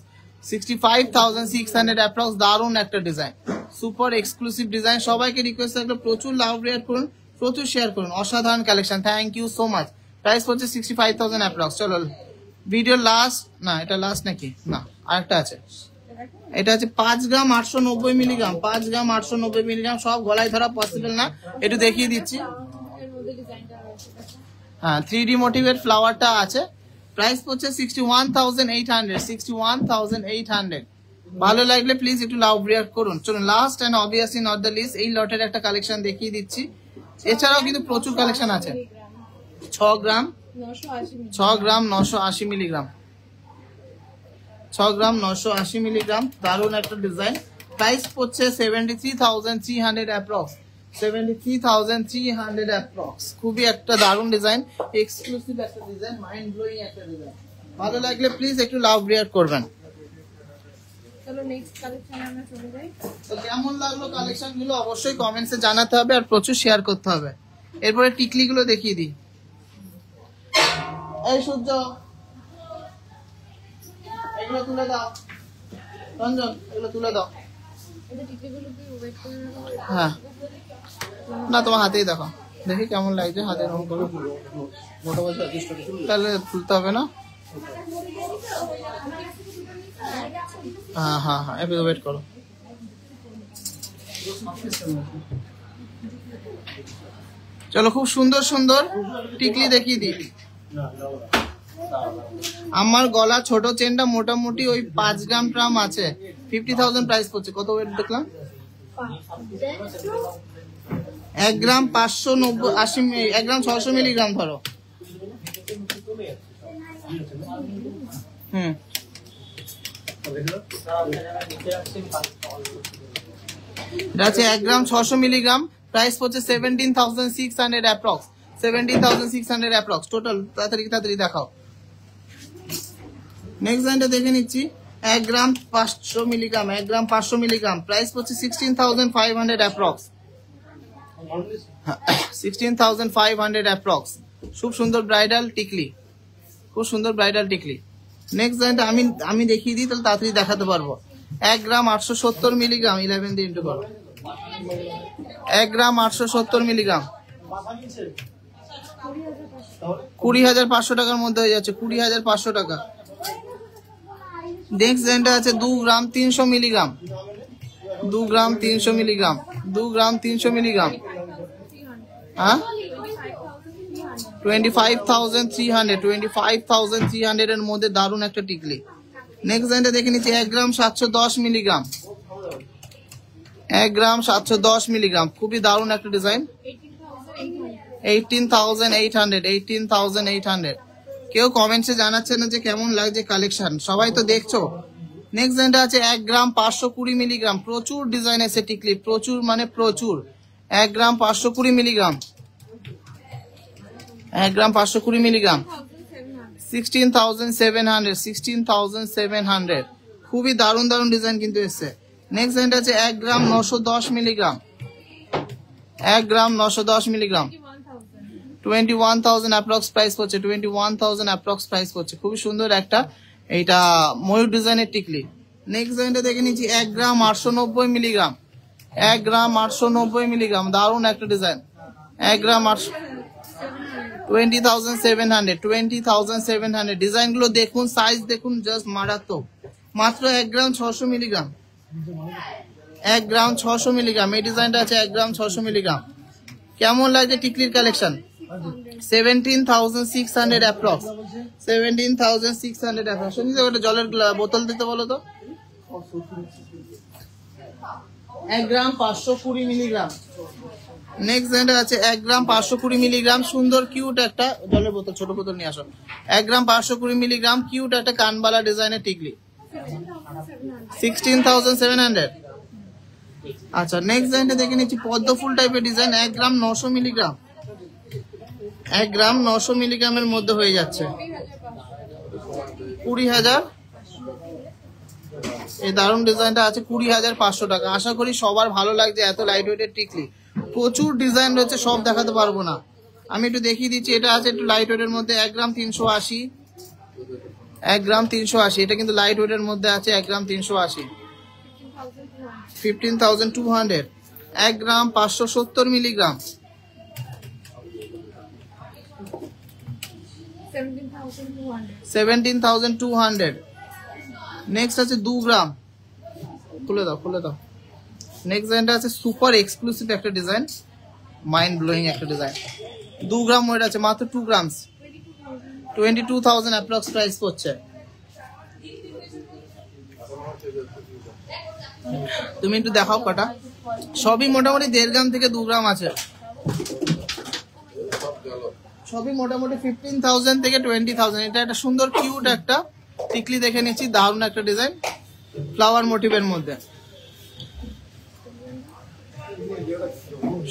65,600 approx. দারুণ একটা ডিজাইন, সুপার এক্সক্লুসিভ ডিজাইন। সবাইকে রিকোয়েস্ট থাকলে প্রচুর লাভ রেয়ার করুন, প্রচুর শেয়ার করুন। অসাধারণ collection, thank you so much. Price পড়ছে 65,000 অ্যাপ্রক্স। চলো ভিডিও লাস্ট, না এটা লাস্ট নাকি, না আরেকটা আছে। এটা হচ্ছে 5 গ্রাম 890 মিলিগ্রাম, 5 গ্রাম 890 মিলিগ্রাম। সব গলায় ধরা পসিবল না, একটু দেখিয়ে দিচ্ছি। হ্যাঁ 3D মোটিভের ফ্লাওয়ারটা আছে। প্রাইস পড়ছে 61,800, 61,800। ভালো লাগলে প্লিজ একটু লাভ রিয়াক্ট করুন। চলুন last and obviously not the least, এই লটের একটা কালেকশন দেখিয়ে দিচ্ছি। এছাড়াও কিন্তু প্রচুর কালেকশন আছে। 6 গ্রাম 980 মিলিগ্রাম, 6 গ্রাম 980 মিলিগ্রাম। দারুণ একটা ডিজাইন। প্রাইস পড়ছে 73,300 অ্যাপ্রক্স, 73,300 অ্যাপ্রক্স। খুবই একটা দারুণ ডিজাইন, এক্সক্লুসিভ একটা ডিজাইন, মাইন্ড ব্লোয়িং একটা ডিজাইন। ভালো লাগলে প্লিজ একটু লাভ রিয়াক্ট করবেন। চলো নেক্সট কালেকশন আমরা চলে যাই। তো কেমন লাগলো কালেকশন গুলো অবশ্যই কমেন্টসে জানাতে হবে আর প্রচুর শেয়ার করতে হবে। এরপরে টিকলি গুলো দেখিয়ে দিই। এই সূর্য, এগুলো তুলে দাও। রঞ্জন, এগুলো তুলে দাও। এটা টিকলিগুলো কি ওয়েট করে রাখা? হ্যাঁ, না তোমার হাতেই দেখো, দেখি কেমন লাগছে। হাতে রং করে তাহলে তুলতে হবে না। হ্যাঁ হ্যাঁ হ্যাঁ, একটু ওয়েট করো। চলো খুব সুন্দর সুন্দর টিকলি দেখিয়ে দিই। আমার গলা ছোট চেনটা মোটামুটি ওই 5 গ্রাম ট্রাম আছে, 50,000 প্রাইস পড়ছে। কত ওয়েট দেখলাম? 1 গ্রাম 590 1 গ্রাম 600 মিলিগ্রাম ধরো। এটা আছে 1 গ্রাম 600 মিলিগ্রাম। প্রাইস পড়ছে 17,600 অ্যাপ্রক্স, 17,600 অ্যাপ্রক্স টোটাল। তাড়াতাড়ি দেখাও। নেক্সট লাইনটা দেখে নিচ্ছি। 1 গ্রাম 500 মিলিগ্রাম, 1 গ্রাম 500 মিলিগ্রাম। প্রাইস পড়ছে 16,500 অ্যাপ্রক্স, 16,500 অ্যাপ্রক্স। খুব সুন্দর ব্রাইডাল টিকলি, খুব সুন্দর ব্রাইডাল টিকলি। নেক্সট লাইনটা আমি দেখিয়ে দিই, তাহলে তাড়াতাড়ি দেখাতে পারবো। 1 গ্রাম 870 মিলিগ্রাম, 11 দিয়ে ইন্টু করো। 1 গ্রাম 870 মিলিগ্রাম, 20,500 টাকার মধ্যে হয়ে যাচ্ছে, 20,500 টাকা। নেক্সট লাইনটা আছে 2 গ্রাম 300 মিলিগ্রাম, 2 গ্রাম 300 মিলিগ্রাম, 2 গ্রাম 300 মিলিগ্রাম। হ্যাঁ 25,300, 25,300 এর মধ্যে দারুণ একটা টিকলি। নেক্সট লাইনটা দেখে নিচ্ছি। 1 গ্রাম 710 মিলিগ্রাম, 1 গ্রাম 710 মিলিগ্রাম। খুবই দারুণ একটা ডিজাইন। 18,800, 18,800। কেউ কমেন্টসে জানাচ্ছে না যে কেমন লাগছে কালেকশন, সবাই তো দেখছো। নেক্সট লাইনটা আছে 1 গ্রাম 520 মিলিগ্রাম। প্রচুর ডিজাইন আছে টিকলি, প্রচুর মানে প্রচুর। 1 গ্রাম 520 মিলিগ্রাম, 1 গ্রাম 520 মিলিগ্রাম, 16,700, 16,700। খুবই দারুণ দারুণ ডিজাইন কিন্তু এসছে। নেক্সট লাইনটা আছে 1 গ্রাম 910 মিলিগ্রাম, 1 গ্রাম 910 মিলিগ্রাম, 21,000 অ্যাপ্রক্স প্রাইস পড়ছে, 21,000 অ্যাপ্রক্স প্রাইস পড়ছে। খুবই সুন্দর একটা এইটা ময়ূর ডিজাইনের টিকলি। নেক্সট লাইনটা দেখে নিচ্ছি। 1 গ্রাম 890 মিলিগ্রাম, 1 গ্রাম 890 মিলিগ্রাম। দারুণ একটা ডিজাইন। 1 গ্রাম 20,700, 20,700। ডিজাইন গুলো দেখুন, সাইজ দেখুন, জাস্ট মারাত্মক। মাত্র 1 গ্রাম 600 মিলিগ্রাম, 1 গ্রাম 600 মিলিগ্রাম। এই ডিজাইনটা আছে 1 গ্রাম 600 মিলিগ্রাম। কেমন লাগছে টিকলির কালেকশন? 17,600 approx, 17,600 approx. শুনছি ওটা জলের বোতল দিতে বলো তো। 1 গ্রাম 520 মিলিগ্রাম। নেক্সট লাইনটা আছে 1 গ্রাম 520 মিলিগ্রাম। সুন্দর কিউট একটা জলের বোতল, ছোট বোতল নিয়ে আসো। 1 গ্রাম 520 মিলিগ্রাম, কিউট একটা কানবালা ডিজাইনের টিকলি, 16,700। আচ্ছা নেক্সট লাইনটা দেখে নিচ্ছি। পদ্ম ফুল টাইপের ডিজাইন। 1 গ্রাম 900 মিলিগ্রাম, 1 গ্রাম 900 মিলিগ্রামের মধ্যে হয়ে যাচ্ছে, 20,000। এই দারুণ ডিজাইনটা আছে 20,500 টাকা। আশা করি সবার ভালো লাগছে। এত লাইট ওয়েটের টিকলি, প্রচুর ডিজাইন রয়েছে, সব দেখাতে পারবো না। আমি একটু দেখিয়ে দিচ্ছি। এটা আছে একটু লাইট ওয়েটের মধ্যে, 1 গ্রাম 380, 1 গ্রাম 380, এটা কিন্তু লাইট ওয়েটের মধ্যে আছে। 1 গ্রাম 380, 15,200। 1 গ্রাম 570 মিলিগ্রাম, 17,200। নেক্সট আছে 2 গ্রাম, খুলে দাও। নেক্সট ডিজাইনটা আছে সুপার এক্সক্লুসিভ একটা ডিজাইন, মাইন্ড ব্লোয়িং একটা ডিজাইন। 2 গ্রাম ওয়েট আছে, মাত্র 2 গ্রামস, 22,000 অ্যাপ্রক্স প্রাইস পড়ছে। তুমি একটু দেখাও কটা, সবই মোটামুটি 1.5 গ্রাম থেকে 2 গ্রাম আছে, সবই মোটামুটি 15,000 থেকে 20,000। এটা একটা সুন্দর কিউট একটা টিকলি দেখে নিচ্ছি, দারুণ একটা ডিজাইন ফ্লাওয়ার মোটিভের মধ্যে,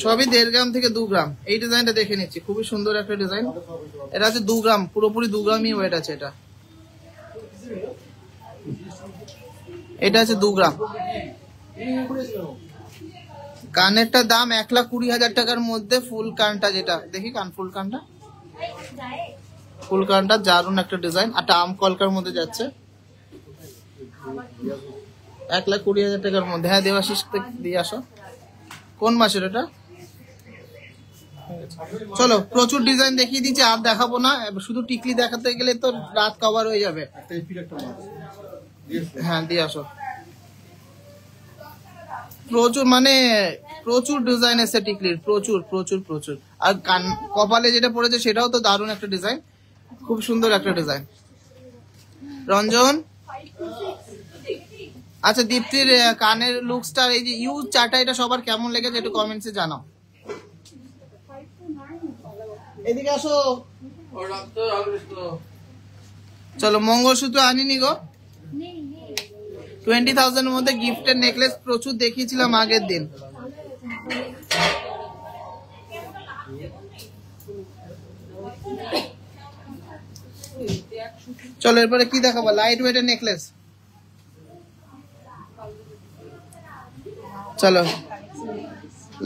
সবই 1.5 গ্রাম থেকে 2 গ্রাম। এই ডিজাইনটা দেখে নিচ্ছি, খুবই সুন্দর একটা ডিজাইন। এটা আছে 2 গ্রাম, পুরোপুরি 2 গ্রামই ওয়েট আছে। এটা আছে 2 গ্রাম। কানেরটার দাম 1,20,000 টাকার মধ্যে, ফুল কানটা যেটা দেখি, ফুল কানটা দারুণ একটা ডিজাইন, একটা আম কলকার মধ্যে যাচ্ছে, 1,20,000 টাকার মধ্যে। হ্যাঁ দেবাশিস দিয়ে আসো। কোন মাসের এটা? চলো প্রচুর ডিজাইন দেখিয়ে দিচ্ছি, আর দেখাবো না, শুধু টিকলি দেখাতে গেলে তো রাত কভার হয়ে যাবে। হ্যাঁ দিয়ে আসো। প্রচুর ডিজাইন এসে টিকলির, প্রচুর। আর কপালে যেটা পড়েছে সেটাও তো দারুণ একটা ডিজাইন, খুব সুন্দর একটা ডিজাইন। রঞ্জন, আচ্ছা দীপ্তির কানের লুকসটা, এই যে ইউজ চাটা, এটা সবার কেমন লেগেছে একটু কমেন্টসে জানাও। এদিকে আসো। চলো মঙ্গলসূত্র আনিনি গো, 20,000 এর মধ্যে গিফটের নেকলেস প্রচুর দেখিয়েছিলাম আগের দিন। চলো এরপরে কি দেখাবো, লাইট ওয়েটের নেকলেস। চলো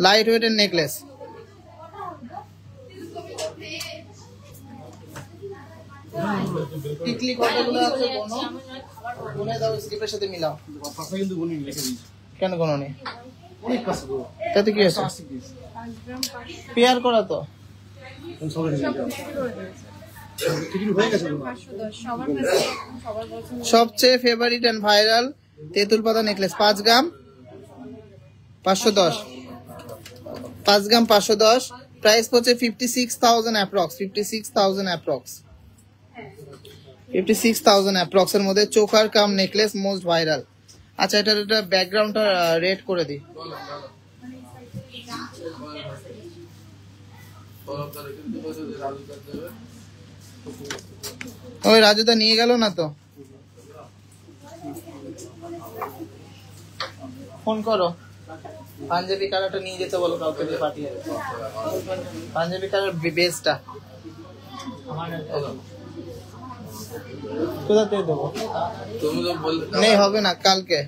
লাইট ওয়েটের নেকলেস, টিকলি কতগুলো আছে গুনে দাও, স্লিপের সাথে মিলাও। কেন কোনো নেই, তাতে কি আছে, পেয়ার করা তো। সবচেয়ে ফেভারিট এন্ড ভাইরাল তেঁতুল পাতা নেকলেস, 5 গ্রাম 510, 5 গ্রাম 510। প্রাইস পড়ছে 56,000 অ্যাপ্রক্স, 56,000 অ্যাপ্রক্স এর মধ্যে চোকার কাম নেকলেস, মোস্ট ভাইরাল। আচ্ছা এটার ব্যাকগ্রাউন্ডটা রেড করে দিই। ওই রাজুদা নিয়ে গেল না তো, ফোন করো, পাঞ্জাবি কালারটা নিয়ে যেতে বলো কাউকে দিয়ে পাঠিয়ে, পাঞ্জাবি কালার বেস্টটা কোথাতে দেবো, নেই হবে না কালকে।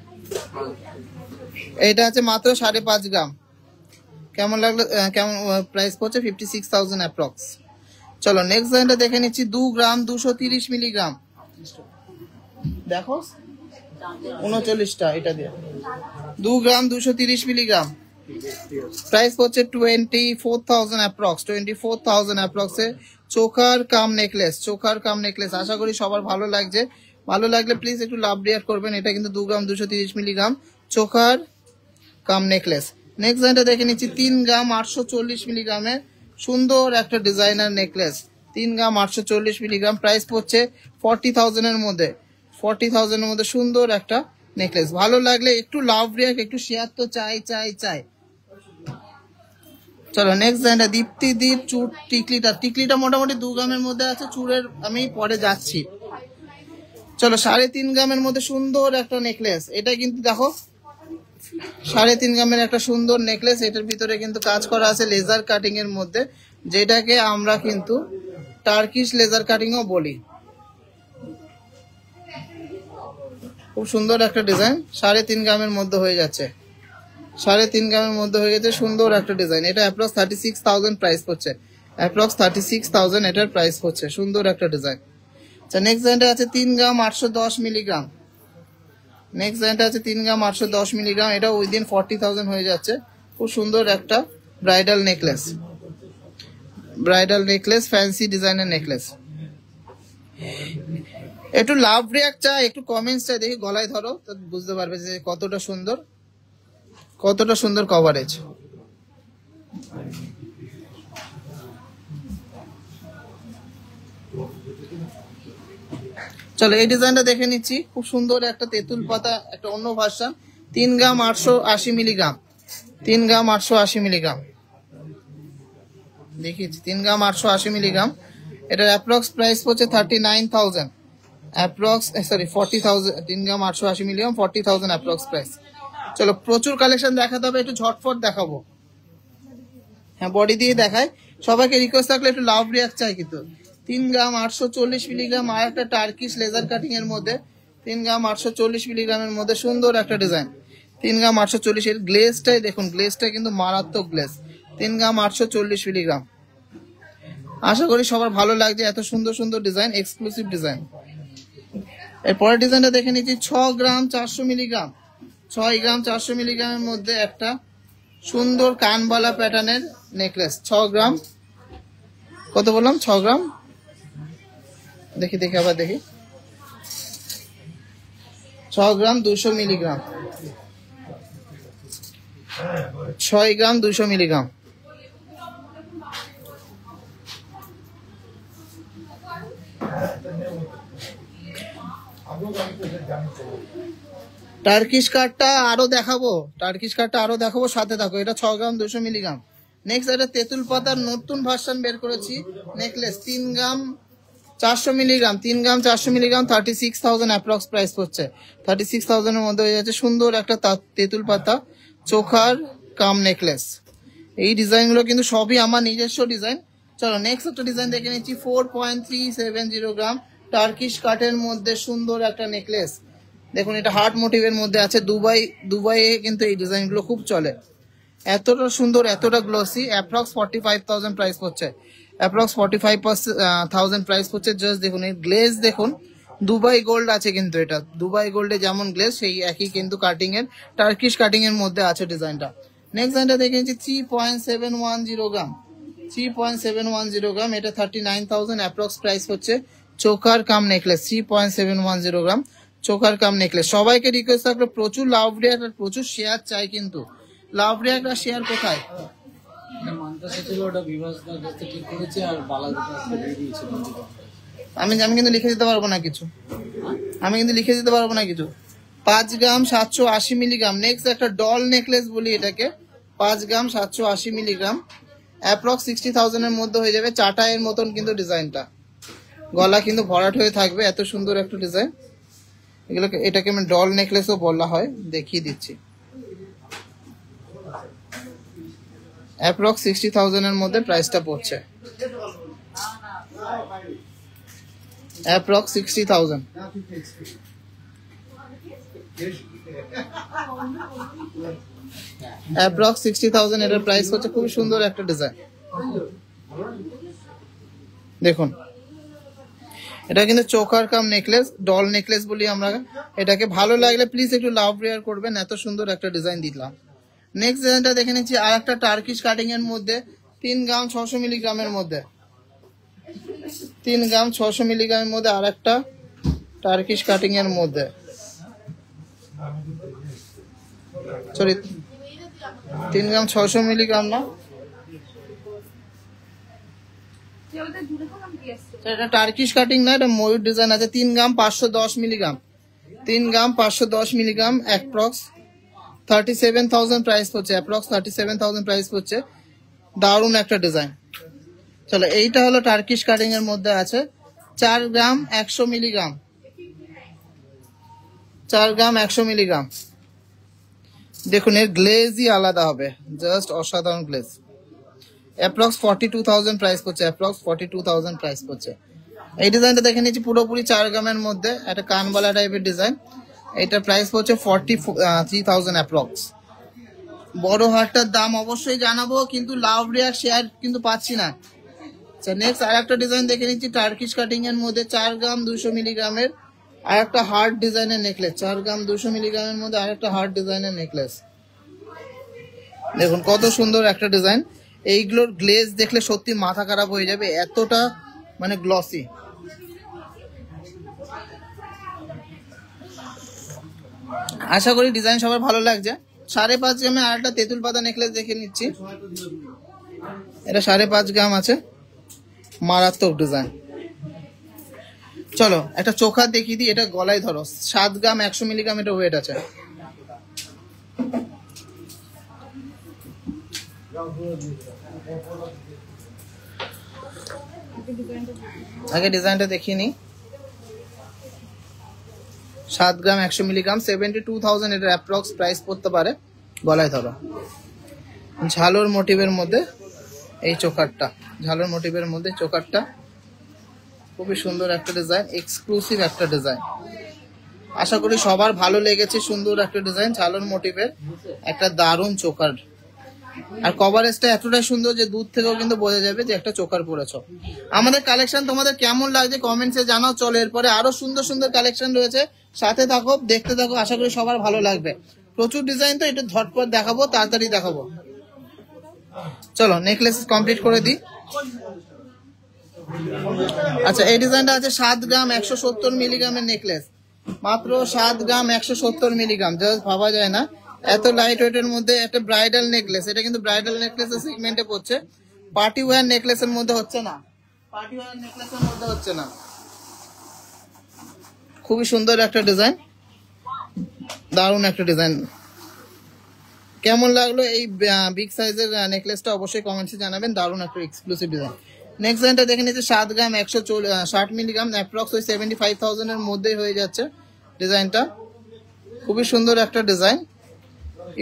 এটা আছে মাত্র 5.5 গ্রাম। কেমন লাগলো, কেমন প্রাইস পড়ছে 56,000 অ্যাপ্রক্স। চলো নেক্সট ডিজাইনটা দেখে নিচ্ছি, 2 গ্রাম 230 মিলিগ্রাম, দেখো 39টা, এটা দিয়ে 2 গ্রাম 230 মিলিগ্রাম। প্রাইস পড়ছে 24,000 অ্যাপ্রক্স, 24,000 অ্যাপ্রক্সে চোকার কাম নেকলেস। আশা করি সবার ভালো লাগছে, ভালো লাগলে প্লিজ একটু লাভ রিয়াক্ট করবেন। এটা কিন্তু 2 গ্রাম 230 মিলিগ্রাম চোকার কাম নেকলেস। নেক্সট ডিজাইনটা দেখে নিচ্ছি, 3 গ্রাম 840 মিলিগ্রামের সুন্দর একটা ডিজাইনার নেকলেস, 3 গ্রাম 840 মিলিগ্রাম। প্রাইস পড়ছে 40,000 এর মধ্যে, 40,000 এর মধ্যে সুন্দর একটা নেকলেস। ভালো লাগলে একটু লাভ রিয়াক্ট, একটু শেয়ার তো চাই। চলো নেক্সট ডিজাইনটা, দীপ্তিদির চুর টিকলিটা মোটামুটি 2 গ্রামের মধ্যে আছে, চুরের আমি পরে যাচ্ছি। চলো 3.5 গ্রামের মধ্যে সুন্দর একটা নেকলেস, এটা কিন্তু দেখো 3.5 গ্রামের একটা সুন্দর নেকলেস। এটার ভিতরে কিন্তু কাজ করা আছে লেজার কাটিং এর মধ্যে, যেটাকে আমরা কিন্তু টার্কিশ লেজার কাটিংও বলি। খুব সুন্দর একটা ডিজাইন, 3.5 গ্রামের মধ্যে হয়ে যাচ্ছে, 3.5 গ্রামের মধ্যে হয়ে গেছে, সুন্দর একটা ডিজাইন। এটা অ্যাপ্রক্স 36,000 প্রাইস পড়ছে, অ্যাপ্রক্স 36,000 এটার প্রাইস পড়ছে, সুন্দর একটা ডিজাইন। আচ্ছা নেক্সট ডিজাইনটা আছে 3 গ্রাম 810 মিলিগ্রাম। নেক্সট ডিজাইনটা আছে 3 গ্রাম 810 মিলিগ্রাম, এটা উইদিন 40,000 হয়ে যাচ্ছে। খুব সুন্দর একটা bridal necklace, bridal necklace, fancy ডিজাইনের নেকলেস। একটু লাভ রিয়াক্ট চাই, একটু কমেন্টস চাই, দেখি গলায় ধরো তো বুঝতে পারবে যে কতটা সুন্দর, কতটা সুন্দর কভারেজ। চলো এই ডিজাইনটা দেখে নিচ্ছি, খুব সুন্দর একটা তেঁতুল পাতা, একটা অন্য ভার্সন। 3 গ্রাম 880 মিলিগ্রাম, 3 গ্রাম 880 মিলিগ্রাম দেখিয়েছি, 3 গ্রাম 880 মিলিগ্রাম। এটার অ্যাপ্রক্স প্রাইস হচ্ছে 39,000, অ্যাপ্রক্স সরি 40,000। 3 গ্রাম 880 মিলিগ্রাম 40,000 অ্যাপ্রক্স প্রাইস। চলো প্রচুর কালেকশন দেখাতে হবে, একটু ঝটফট দেখাবো। হ্যাঁ বডি দিয়ে দেখায়। সবাইকে রিকোয়েস্ট থাকলে একটু লাভ রিয়াক্ট চাই কিন্তু। 3 গ্রাম 840 মিলিগ্রাম আর একটা টার্কিশ লেজার কাটিং এর মধ্যে, 3 গ্রাম 840 মিলিগ্রামের মধ্যে সুন্দর একটা ডিজাইন। 3 গ্রাম 840 এর গ্লেজটাই দেখুন, গ্লেজটা কিন্তু মারাত্মক গ্লেজ। 3 গ্রাম 840 মিলিগ্রাম। আশা করি সবার ভালো লাগছে, এত সুন্দর সুন্দর ডিজাইন, এক্সক্লুসিভ ডিজাইন। এরপরের ডিজাইনটা দেখে নিচ্ছি 6 গ্রাম 400 মিলিগ্রাম। 6 গ্রাম 400 মিলিগ্রামের মধ্যে একটা সুন্দর কানবালা প্যাটার্নের নেকলেস। 6 গ্রাম কত বললাম? 6 গ্রাম, দেখি দেখি আবার দেখি, 6 গ্রাম 200 মিলিগ্রাম, 6 গ্রাম 200 মিলিগ্রাম। টার্কিশ কাটটা আরো দেখাবো, টার্কিশ কাটটা আরো দেখাবো, সাথে থাকো। এটা 6 গ্রাম 200 মিলিগ্রাম। নেক্সট এটা তেঁতুল পাতার নতুন ভার্সন বের করেছি নেকলেস, 3 গ্রাম 400 মিলিগ্রাম, 3 গ্রাম 400 মিলিগ্রাম, 36,000 অ্যাপ্রক্স প্রাইস পড়ছে। 36,000 এর মধ্যে হয়ে যাচ্ছে সুন্দর একটা তেঁতুল পাতা চোখার কাম নেকলেস। এই ডিজাইনগুলো কিন্তু সবই আমার নিজস্ব ডিজাইন। চলো নেক্সট একটা ডিজাইন দেখে নিচ্ছি, 4.370 গ্রাম টার্কিশ কাটের মধ্যে সুন্দর একটা নেকলেস। দেখুন এটা হার্ট মোটিভের মধ্যে আছে। দুবাইয়ে কিন্তু এই ডিজাইনগুলো খুব চলে, এতটা সুন্দর, এতটা গ্লসি। অ্যাপ্রক্স 45,000 প্রাইস পড়ছে, অ্যাপ্রক্স 45,000 প্রাইস পড়ছে। জাস্ট দেখুন এই গ্লেজ দেখুন, দুবাই গোল্ড আছে কিন্তু, এটা দুবাই গোল্ডে যেমন গ্লেজ সেই একই কিন্তু কাটিং এর, টার্কিশ কাটিং এর মধ্যে আছে ডিজাইনটা। নেক্সট ডিজাইনটা দেখে নিচ্ছি 3.710 গ্রাম, 3.710 গ্রাম, এটা 39,000 অ্যাপ্রক্স প্রাইস হচ্ছে। চোকার কাম নেকলেস, 3.710 গ্রাম চোকার কাম নেকলেস। সবাইকে রিকোয়েস্ট থাকলে প্রচুর লাভ রিয়াক্ট আর প্রচুর শেয়ার চাই কিন্তু। লাভ রিয়াক্ট আর শেয়ার কোথায়? আমি কিন্তু লিখে দিতে পারবো না কিছু, আমি কিন্তু লিখে দিতে পারবো না কিছু। 5 গ্রাম 780 মিলিগ্রাম। নেক্সট একটা ডল নেকলেস বলি এটাকে, 5 গ্রাম 780 মিলিগ্রাম, অ্যাপ্রক্স 60,000 এর মধ্যে হয়ে যাবে। চাটাইয়ের মতন কিন্তু ডিজাইনটা, গলা কিন্তু ভরাট হয়ে থাকবে, এত সুন্দর একটা ডিজাইন। এগুলোকে এটাকে আমি ডল নেকলেসও বলা হয়, দেখিয়ে দিচ্ছি। অ্যাপ্রক্স 60,000 এর মধ্যে প্রাইসটা পড়ছে, অ্যাপ্রক্স 60,000। অ্যাপ্রক্স 60,000 এটার প্রাইস হচ্ছে। খুব সুন্দর একটা ডিজাইন দেখুন, এটা কিন্তু চোকার কাম নেকলেস, ডল নেকলেস বলি আমরা এটাকে। ভালো লাগলে প্লিজ একটু লাভ রেয়ার করবেন, এত সুন্দর একটা ডিজাইন দিলাম। নেক্সট ডিজাইনটা দেখে নিচ্ছি আর একটা টার্কিশ কাটিং এর মধ্যে, 3 গ্রাম 600 মিলিগ্রামের মধ্যে, 3 গ্রাম 600 মিলিগ্রামের মধ্যে আর একটা টার্কিশ কাটিং এর মধ্যে, সরি 3 গ্রাম 600 মিলিগ্রাম না, এটা টার্কিশ কাটিং না, এটা ময়ূর ডিজাইন আছে। 3 গ্রাম 510 মিলিগ্রাম, 3 গ্রাম 510 মিলিগ্রাম, অ্যাপ্রক্স 37,000 প্রাইস পড়ছে, অ্যাপ্রক্স 37,000 প্রাইস পড়ছে। দারুণ একটা ডিজাইন। চলো এইটা হলো টার্কিশ কাটিং এর মধ্যে আছে, 4 গ্রাম 100 মিলিগ্রাম, 4 গ্রাম 100 মিলিগ্রাম। দেখুন এর গ্লেজই আলাদা হবে, জাস্ট অসাধারণ গ্লেজ। অ্যাপ্রক্স 42,000 প্রাইস পড়ছে, অ্যাপ্রক্স 42,000 প্রাইস পড়ছে। এই ডিজাইনটা দেখে নিচ্ছি পুরোপুরি 4 গ্রামের মধ্যে, একটা কানবালা টাইপের ডিজাইন। এটা প্রাইস পড়ছে 43,000 অ্যাপ্রক্স। বড় হারটার দাম অবশ্যই জানাবো, কিন্তু লাভ রেয়ার শেয়ার কিন্তু পাচ্ছি না। আচ্ছা নেক্সট আর একটা ডিজাইন দেখে নিচ্ছি টার্কিশ কাটিং এর মধ্যে 4 গ্রাম 200 মিলিগ্রামের আর একটা হার্ড ডিজাইনের নেকলেস। 4 গ্রাম 200 মিলিগ্রামের মধ্যে আর একটা হার্ড ডিজাইনের নেকলেস। দেখুন কত সুন্দর একটা ডিজাইন। এইগুলোর গ্লেজ দেখলে সত্যি মাথা খারাপ হয়ে যাবে, এতটা মানে গ্লসি। আশা করি ডিজাইন সবার ভালো লাগছে। 5.5 গ্রামে আর একটা তেঁতুল পাতা নেকলেস দেখে নিচ্ছি। এটা 5.5 গ্রাম আছে, মারাত্মক ডিজাইন। চলো একটা চোখা দেখিয়ে দিই, এটা গলায় ধরো। 7 গ্রাম 100 মিলিগ্রাম এটা ওয়েট আছে। আগে ডিজাইনটা দেখিয়ে নিই। 7 গ্রাম 100 মিলিগ্রাম 72,000 এটার অ্যাপ্রক্স প্রাইস পড়তে পারে। গলায় ধরো ঝালোর মোটিভের মধ্যে এই চোকারটা, ঝালোর মোটিভের মধ্যে চোকারটা খুবই সুন্দর একটা ডিজাইন, এক্সক্লুসিভ একটা ডিজাইন। আশা করি সবার ভালো লেগেছে। সুন্দর একটা ডিজাইন, ঝালোর মোটিভের একটা দারুণ চোকার। আর কভারেজটা এতটাই সুন্দর যে দূর থেকেও কিন্তু বোঝা যাবে যে একটা চোকার পরেছ। আমাদের কালেকশন তোমাদের কেমন লাগছে কমেন্টসে জানাও। চলো এরপরে আরো সুন্দর সুন্দর কালেকশন রয়েছে, সাথে থাকো, দেখতে থাকো। আশা করি সবার ভালো লাগবে। প্রচুর ডিজাইন তো, এটা ঝটপট দেখাবো, তাড়াতাড়ি দেখাবো। চলো নেকলেস কমপ্লিট করে দিই। আচ্ছা এই ডিজাইনটা আছে 7 গ্রাম 170 মিলিগ্রামের নেকলেস, মাত্র 7 গ্রাম 170 মিলিগ্রাম। জাস্ট ভাবা যায় না এত লাইট ওয়েটের মধ্যে একটা ব্রাইডাল নেকলেস। এটা কিন্তু ব্রাইডাল নেকলেসের সেগমেন্টে পড়ছে, পার্টি ওয়্যার নেকলেসের মধ্যে হচ্ছে না, পার্টি ওয়্যার নেকলেসের মধ্যে হচ্ছে না। খুবই সুন্দর একটা ডিজাইন, দারুণ একটা ডিজাইন। কেমন লাগলো এই বিগ সাইজের নেকলেসটা অবশ্যই কমেন্টসে জানাবেন। দারুণ একটা এক্সক্লুসিভ ডিজাইন। নেক্সট ডিজাইনটা দেখে নিচ্ছে 7 গ্রাম 160 মিলিগ্রাম, অ্যাপ্রক্স ওই 75,000 এর মধ্যেই হয়ে যাচ্ছে ডিজাইনটা। খুবই সুন্দর একটা ডিজাইন,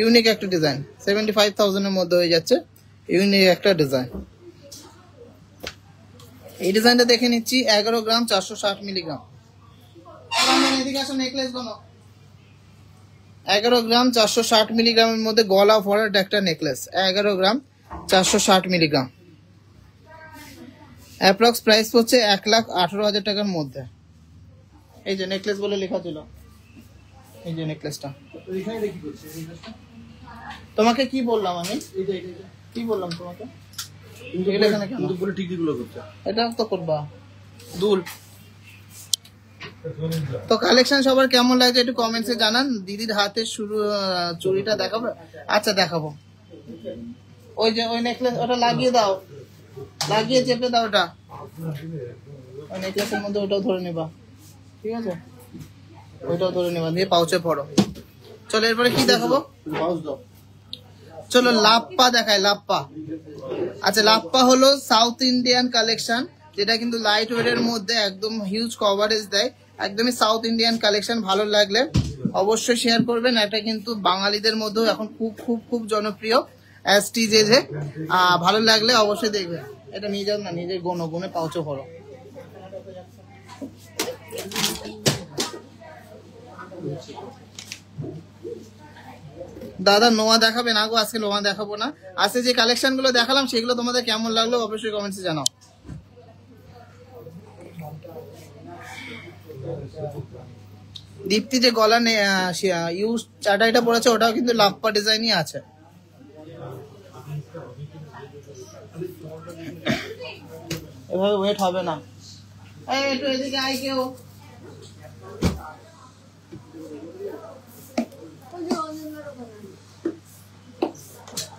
ইউনিক একটা ডিজাইন। 75,000 এর মধ্যে হয়ে যাচ্ছে, ইউনিক একটা ডিজাইন। এই ডিজাইনটা দেখে নিচ্ছি 11 গ্রাম 460 মিলিগ্রাম। এদিকে আসো, নেকলেস গুলো 11 গ্রাম 460 মিলিগ্রামের মধ্যে গলা ভরাট একটা নেকলেস। 11 গ্রাম 460 মিলিগ্রাম, অ্যাপ্রক্স প্রাইস হচ্ছে 1,18,000 টাকার মধ্যে। এই যে নেকলেস বলে লেখা ছিল, এই যে নেকলেসটা। তোমাকে কি বললাম আমি, কি বললাম তোমাকে? এটা তো করবা দুল। তো কালেকশন সবার কেমন লাগছে একটু কমেন্টসে জানান। দিদির হাতে শুরু চুড়িটা দেখাবো। আচ্ছা দেখাবো। ওই যে ওই নেকলেস ওটা লাগিয়ে দাও, লাগিয়ে চেপে দাও ওটা। ওই নেকলেসের মধ্যে ওটাও ধরে নেবা, ঠিক আছে? ওইটাও ধরে নেবা, দিয়ে পাউচে পড়ো। চলো এরপরে কি দেখাবো? চলো লাপ্পা দেখায়, লাপ্পা। আচ্ছা লাপ্পা হলো সাউথ ইন্ডিয়ান কালেকশন, যেটা কিন্তু লাইট ওয়েট এর মধ্যে একদম হিউজ কভারেজ দেয়। একদমই সাউথ ইন্ডিয়ান কালেকশন। ভালো লাগলে অবশ্যই শেয়ার করবেন। এটা কিন্তু বাঙালিদের মধ্যেও এখন খুব খুব খুব জনপ্রিয় এসটিজে। ভালো লাগলে অবশ্যই দেখবেন। এটা নিয়ে যাও না, নিজের গুনে পাউচে ভরো। দাদা নোয়া দেখাবে না গো, আজকে নোয়া দেখাবো না। আজকে যে কালেকশন গুলো দেখালাম সেগুলো তোমাদের কেমন লাগলো অবশ্যই কমেন্টসে জানাও। দীপ্তি যে গলা ইউজ চাটাইটা পড়েছে ওটাও কিন্তু লাপ্পা ডিজাইনই আছে। এভাবে ওয়েট হবে না। এই একটু এদিকে আয় কেউ।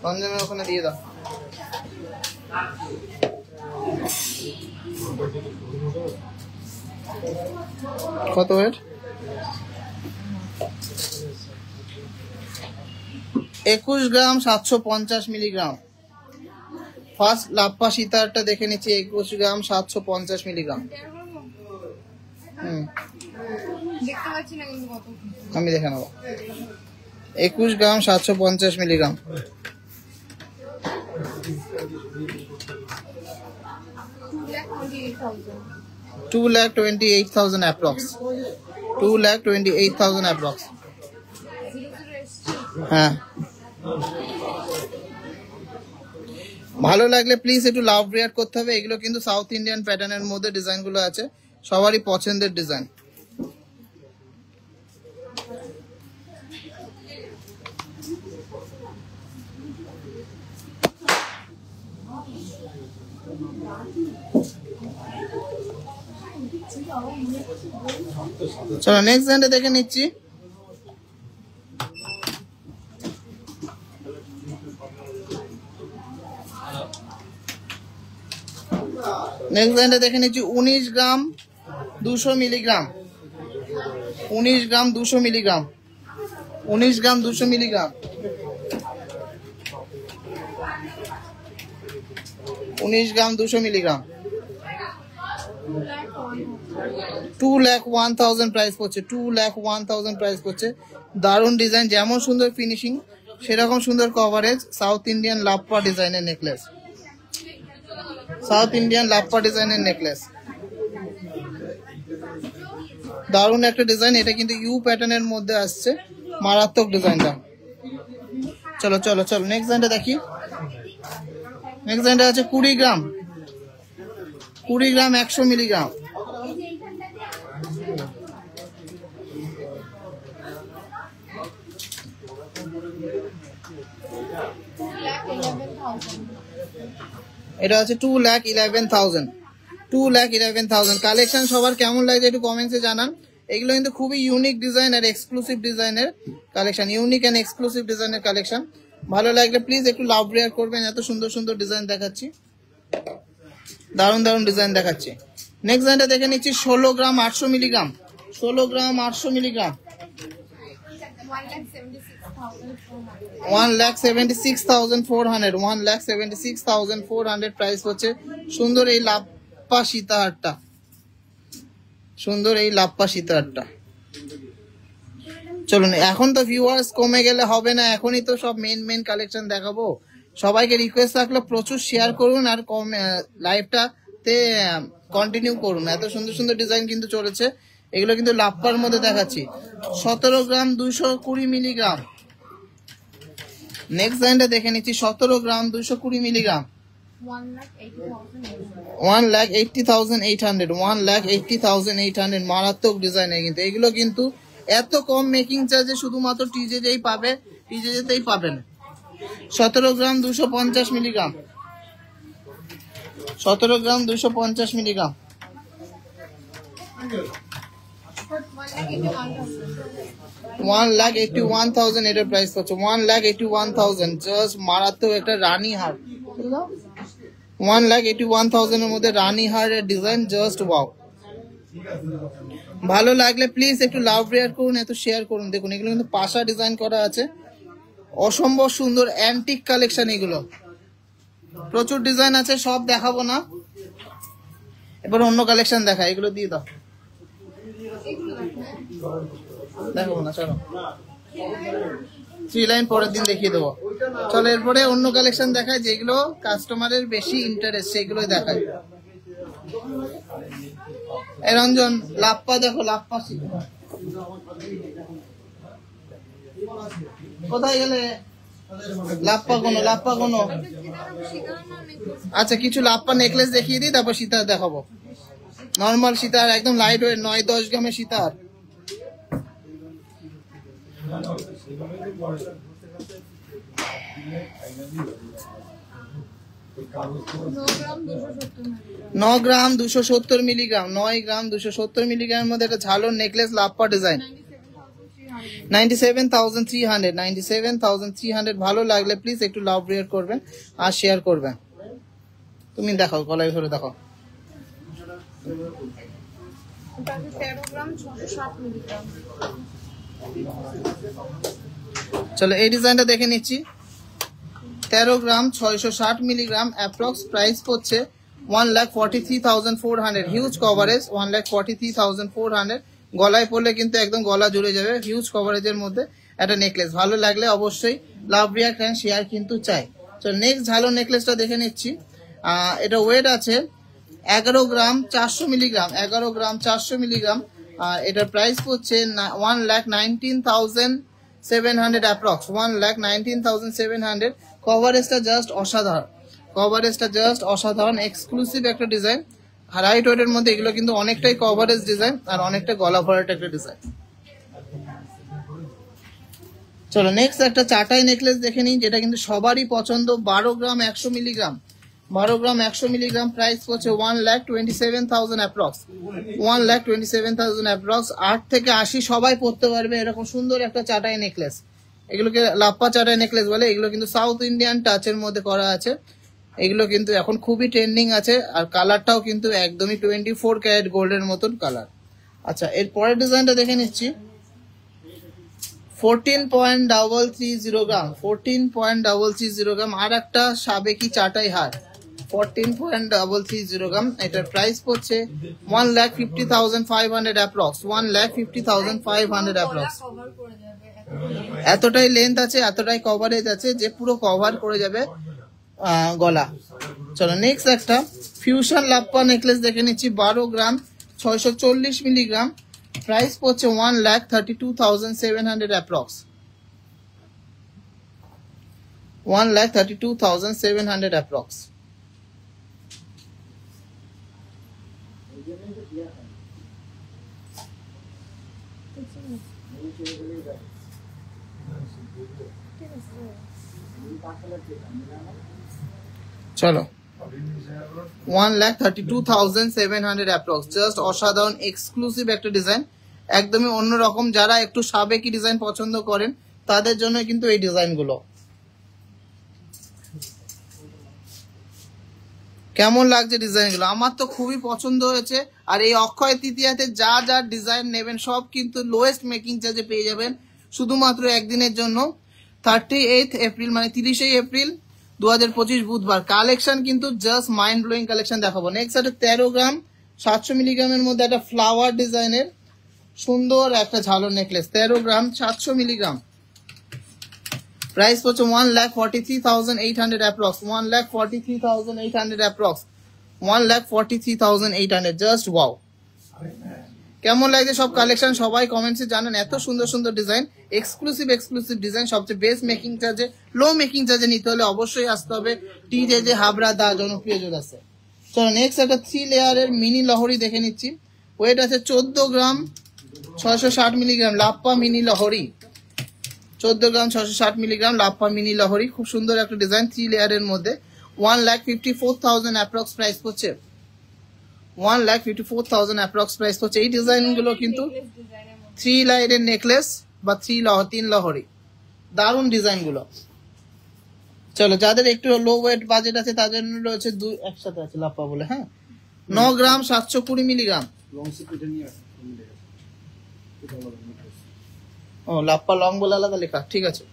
রঞ্জনের ওখানে দিয়ে দাও। কত ওয়েট? 21 গ্রাম 750 মিলিগ্রাম। ফার্স্ট লাপ্পা সীতারটা দেখে নিচ্ছি 21 গ্রাম 750 মিলিগ্রাম। আমি দেখে নেবো। 21 গ্রাম 750 মিলিগ্রাম। $2,28,000 approx. 2,28,000 approx. হ্যাঁ ভালো লাগলে প্লিজ একটু লাভ রিয়াক্ট করতে হবে। এগুলো কিন্তু সাউথ ইন্ডিয়ান প্যাটার্নের মধ্যে ডিজাইন গুলো আছে, সবারই পছন্দের ডিজাইন। চলো নেক্সট ডিজাইনটা দেখে নিচ্ছি। নেক্সট ডিজাইনটা দেখে নিচ্ছি 19 গ্রাম 200 মিলিগ্রাম, 19 গ্রাম 200 মিলিগ্রাম, 19 গ্রাম 200 মিলিগ্রাম, 19 গ্রাম 200 মিলিগ্রাম, 2,01,000 প্রাইস পড়ছে, 2,01,000 প্রাইস পড়ছে। দারুণ ডিজাইন, যেমন সুন্দর ফিনিশিং সেরকম সুন্দর কভারেজ। সাউথ ইন্ডিয়ান লাপ্পা ডিজাইনের নেকলেস, সাউথ ইন্ডিয়ান লাপ্পা ডিজাইনের নেকলেস, দারুণ একটা ডিজাইন। এটা কিন্তু ইউ প্যাটার্নের মধ্যে আসছে, মারাত্মক ডিজাইনটা। চলো চলো চলো নেক্সট ডিজাইনটা দেখি। নেক্সট ডিজাইনটা আছে 20 গ্রাম, 20 গ্রাম 100 মিলিগ্রাম, এটা আছে 2,11,000, 2,11,000। কালেকশন সবার কেমন লাগছে একটু কমেন্টসে জানান। এগুলো কিন্তু খুবই ইউনিক ডিজাইন আর এক্সক্লুসিভ ডিজাইনের কালেকশন, ইউনিক এন্ড এক্সক্লুসিভ ডিজাইনের কালেকশন। ভালো লাগলে প্লিজ একটু লাভ রিয়াক্ট করবেন, এত সুন্দর সুন্দর ডিজাইন দেখাচ্ছি, দারুণ দারুণ ডিজাইন দেখাচ্ছি। নেক্সট ডিজাইনটা দেখে নিচ্ছি 16 গ্রাম 800 মিলিগ্রাম, 16 গ্রাম 800 মিলিগ্রাম, 1,76,400, 1,76,400 প্রাইস হচ্ছে। সুন্দর এই লাপ্পা সীতাহারটা, সুন্দর এই লাপ্পা সীতাহারটা। চলুন, এখন তো ভিউয়ার্স কমে গেলে হবে না, এখনই তো সব মেন মেন কালেকশন দেখাবো। সবাইকে রিকোয়েস্ট থাকলে প্রচুর শেয়ার করুন আর লাইভটাতে কন্টিনিউ করুন। এত সুন্দর সুন্দর ডিজাইন কিন্তু চলেছে, এগুলো কিন্তু লাপ্পার মধ্যে দেখাচ্ছি। 17 গ্রাম 220 মিলিগ্রাম। নেক্সট ডিজাইনটা দেখে নিচ্ছি 17 গ্রাম 220 মিলিগ্রাম, 1,80,800, 1,80,800। মারাত্মক ডিজাইনের কিন্তু এগুলো কিন্তু এত কম মেকিং চার্জে শুধুমাত্র টিজেতেই পাবে, টিজেতেই পাবেন। 17 গ্রাম 250 মিলিগ্রাম, 17 গ্রাম 250 মিলিগ্রাম, 1,81,000 এটার প্রাইস হচ্ছে, 1,81,000। জাস্ট মারাত্মক একটা রানী হার, 1,81,000 এর মধ্যে রানী হারের ডিজাইন, জাস্ট ওয়াও। ভালো লাগলে প্লিজ একটু লাভ রিয়াক্ট করুন, একটু শেয়ার করুন। দেখুন এগুলো কিন্তু পাশা ডিজাইন করা আছে, অসম্ভব সুন্দর অ্যান্টিক কালেকশন। এগুলো প্রচুর ডিজাইন আছে, সব দেখাবো না, এবার অন্য কালেকশন দেখা। এগুলো দিয়ে দাও, দেখাবো না, চলো 3 লাইন পরের দিন দেখিয়ে দেবো। চলো এরপরে অন্য কালেকশন দেখায়, যেগুলো কাস্টমারের বেশি ইন্টারেস্ট সেগুলোই দেখায়। এই রঞ্জন লাপ্পা দেখো, লাপ্পা কোথায় গেলে? লাপ্পা কোনো, লাপ্পা কোনো। আচ্ছা কিছু লাপ্পা নেকলেস দেখিয়ে দিই, তারপর সীতার দেখাবো। নর্মাল সীতার, একদম লাইট ওয়েট, 9-10 গ্রামের সীতার। ন গ্রাম 270 মিলিগ্রাম, 9 গ্রাম 270 মিলিগ্রামের মধ্যে একটা ঝালর নেকলেস লাপ্পা ডিজাইন, 97,300, 97,300। ভালো লাগলে প্লিজ একটু লাভ রিয়াক্ট করবেন আর শেয়ার করবেন। তুমি দেখাও, গলায় ধরে দেখাও। 13 গ্রাম 660 মিলিগ্রাম। চলো এই ডিজাইনটা দেখে নিচ্ছি। 13 গ্রাম 660 মিলিগ্রাম, অ্যাপ্রক্স প্রাইস পড়ছে 1,43,400। Huge coverage, 1,43,400। গলায় পড়লে কিন্তু একদম গলা জুড়ে যাবে, হিউজ কভারেজের মধ্যে একটা নেকলেস। ভালো লাগলে অবশ্যই লাভ রিয়াক্ট এন্ড শেয়ার কিন্তু চাই। চলো নেক্সট ঝালো নেকলেসটা দেখে নিচ্ছি। এটা ওয়েট আছে 11 গ্রাম 400 মিলিগ্রাম, 11 গ্রাম 400 মিলিগ্রাম। আর এটার প্রাইস পড়ছে 1,19,700 অ্যাপ্রক্স, 1,19,700। কভারেজটা জাস্ট অসাধারণ, কভারেজটা জাস্ট অসাধারণ, এক্সক্লুসিভ একটা ডিজাইন। আর লাইট ওয়েটের মধ্যে এগুলো কিন্তু অনেকটাই কভারেজ ডিজাইন আর অনেকটা গলা ভরাট একটা ডিজাইন। চলো নেক্সট একটা চাটাই নেকলেস দেখে নিই, যেটা কিন্তু সবারই পছন্দ। 12 গ্রাম 100 মিলিগ্রাম, 12 গ্রাম 100 মিলিগ্রাম, প্রাইস হচ্ছে 1,27,000 অ্যাপ্রক্স, 1,27,000 অ্যাপ্রক্স। 8 থেকে 80 সবাই পড়তে পারবে এরকম সুন্দর একটা চাটাই নেকলেস। এগুলোকে লাপ্পা চাটাই নেকলেস বলে। এগুলো কিন্তু সাউথ ইন্ডিয়ান টাচের মধ্যে করা আছে। এগুলো কিন্তু এখন খুবই ট্রেন্ডিং আছে, আর কালারটাও কিন্তু একদমই 24 ক্যারেট গোল্ডের মতন কালার। আচ্ছা, এর পরের ডিজাইনটা দেখে নিচ্ছি। 14.330 গ্রাম, 14.330 গ্রাম, আর একটা সাবেকি চাটাই হার। 14.330 গ্রাম, এটার প্রাইস পড়ছে 1,50,500 অ্যাপ্রক্স, 1,50,500 অ্যাপ্রক্স। কভার করে যাবে এতটাই লেন্থ আছে, এতটাই কভারেজ আছে যে পুরো কভার করে যাবে গলা। চলো নেক্সট একটা ফিউশন লাপ্পা নেকলেস দেখে নিচ্ছি। 12 গ্রাম 640 মিলিগ্রাম, প্রাইস পড়ছে 1,32,700 অ্যাপ্রক্স, 1,32,700 অ্যাপ্রক্স। চলো 1,32,700 অ্যাপ্রক্স, জাস্ট অসাধারণ এক্সক্লুসিভ একটা ডিজাইন, একদমই অন্যরকম। যারা একটু সাবেকি ডিজাইন পছন্দ করেন তাদের জন্য কিন্তু এই ডিজাইনগুলো। কেমন লাগছে ডিজাইনগুলো? আমার তো খুবই পছন্দ হয়েছে। আর এই অক্ষয় তৃতীয়াতে যা যা ডিজাইন নেবেন সব কিন্তু লোয়েস্ট মেকিং চার্জে পেয়ে যাবেন, শুধুমাত্র একদিনের জন্য। 38 এপ্রিল মানে 30 এপ্রিল 2025 বুধবার। কালেকশন কিন্তু জাস্ট মাইন্ড ব্লোয়িং কালেকশন দেখাবো। নেক্সট একটা 13 গ্রাম 700 মিলিগ্রামের মধ্যে একটা ফ্লাওয়ার ডিজাইনের সুন্দর একটা ঝালর নেকলেস। 13 গ্রাম 700 মিলিগ্রাম, প্রাইস হচ্ছে 1,43,800 অ্যাপ্রক্স, 1,43,800 অ্যাপ্রক্স, 1,43,800। জাস্ট ওয়াও, কেমন লাগছে সব কালেকশন সবাই কমেন্টসে জানান। এত সুন্দর সুন্দর ডিজাইন, এক্সক্লুসিভ ডিজাইন, সবচেয়ে বেস্ট মেকিং চার্জে, লো মেকিং চার্জে নিতে হলে অবশ্যই আসতে হবে টিজে হাবড়া দা জনপ্রিয় জোড়াসে। চলো নেক্সট একটা 3 লেয়ারের মিনি লহরি দেখে নিচ্ছি। ওয়েট আছে 14 গ্রাম 660 মিলিগ্রাম, লাপ্পা মিনি লহরি। 14 গ্রাম 660 মিলিগ্রাম লাপ্পা মিনি লহরি, খুব সুন্দর একটা ডিজাইন 3 লেয়ারের মধ্যে। 1,54,000 অ্যাপ্রক্স প্রাইস হচ্ছে, 1,54,000 অ্যাপ্রক্স প্রাইস হচ্ছে। এই ডিজাইনগুলো কিন্তু 3 লাইনের নেকলেস বা 3 লহরি, দারুণ ডিজাইনগুলো। চলো যাদের একটু লো ওয়েট বাজেট আছে তাদের জন্য রয়েছে একসাথে আছে লাপ্পা বলে। হ্যাঁ, 9 গ্রাম 720 মিলিগ্রাম। ও লাপ্পা লং বলে আলাদা লেখা, ঠিক আছে।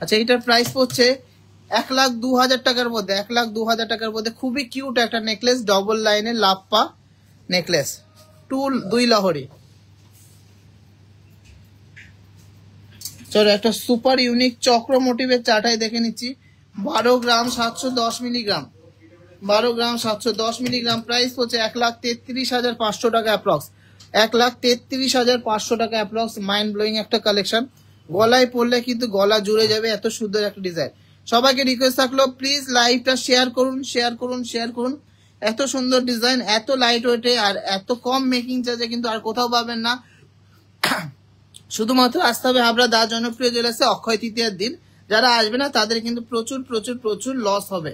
আচ্ছা, এইটার প্রাইস পড়ছে 1,02,000 টাকার মধ্যে, 1,02,000 টাকার মধ্যে খুবই কিউট একটা নেকলেস, ডবল লাইনের লাপ্পা নেকলেস, 2 লহরি। চলো একটা সুপার ইউনিক চক্র মোটিভের চাটাই দেখে নিচ্ছি। 12 গ্রাম 710 মিলিগ্রাম, 12 গ্রাম 710 মিলিগ্রাম, প্রাইস হচ্ছে 1,33,500 টাকা অ্যাপ্রক্স, 1,33,500 টাকা অ্যাপ্রক্স। মাইন্ড ব্লোয়িং একটা কালেকশন, গলায় পড়লে কিন্তু গলা জুড়ে যাবে, এত সুন্দর একটা ডিজাইন। সবাইকে রিকোয়েস্ট থাকলো প্লিজ লাইভটা শেয়ার করুন, শেয়ার করুন, শেয়ার করুন। এত সুন্দর ডিজাইন, এত লাইট ওয়েটে আর এত কম মেকিং চার্জে কিন্তু আর কোথাও পাবেন না। শুধুমাত্র আসতে হবে হাবড়া দা জনপ্রিয় জুয়েলার্সে অক্ষয় তৃতীয়ার দিন। যারা আসবে না তাদের কিন্তু প্রচুর প্রচুর প্রচুর লস হবে।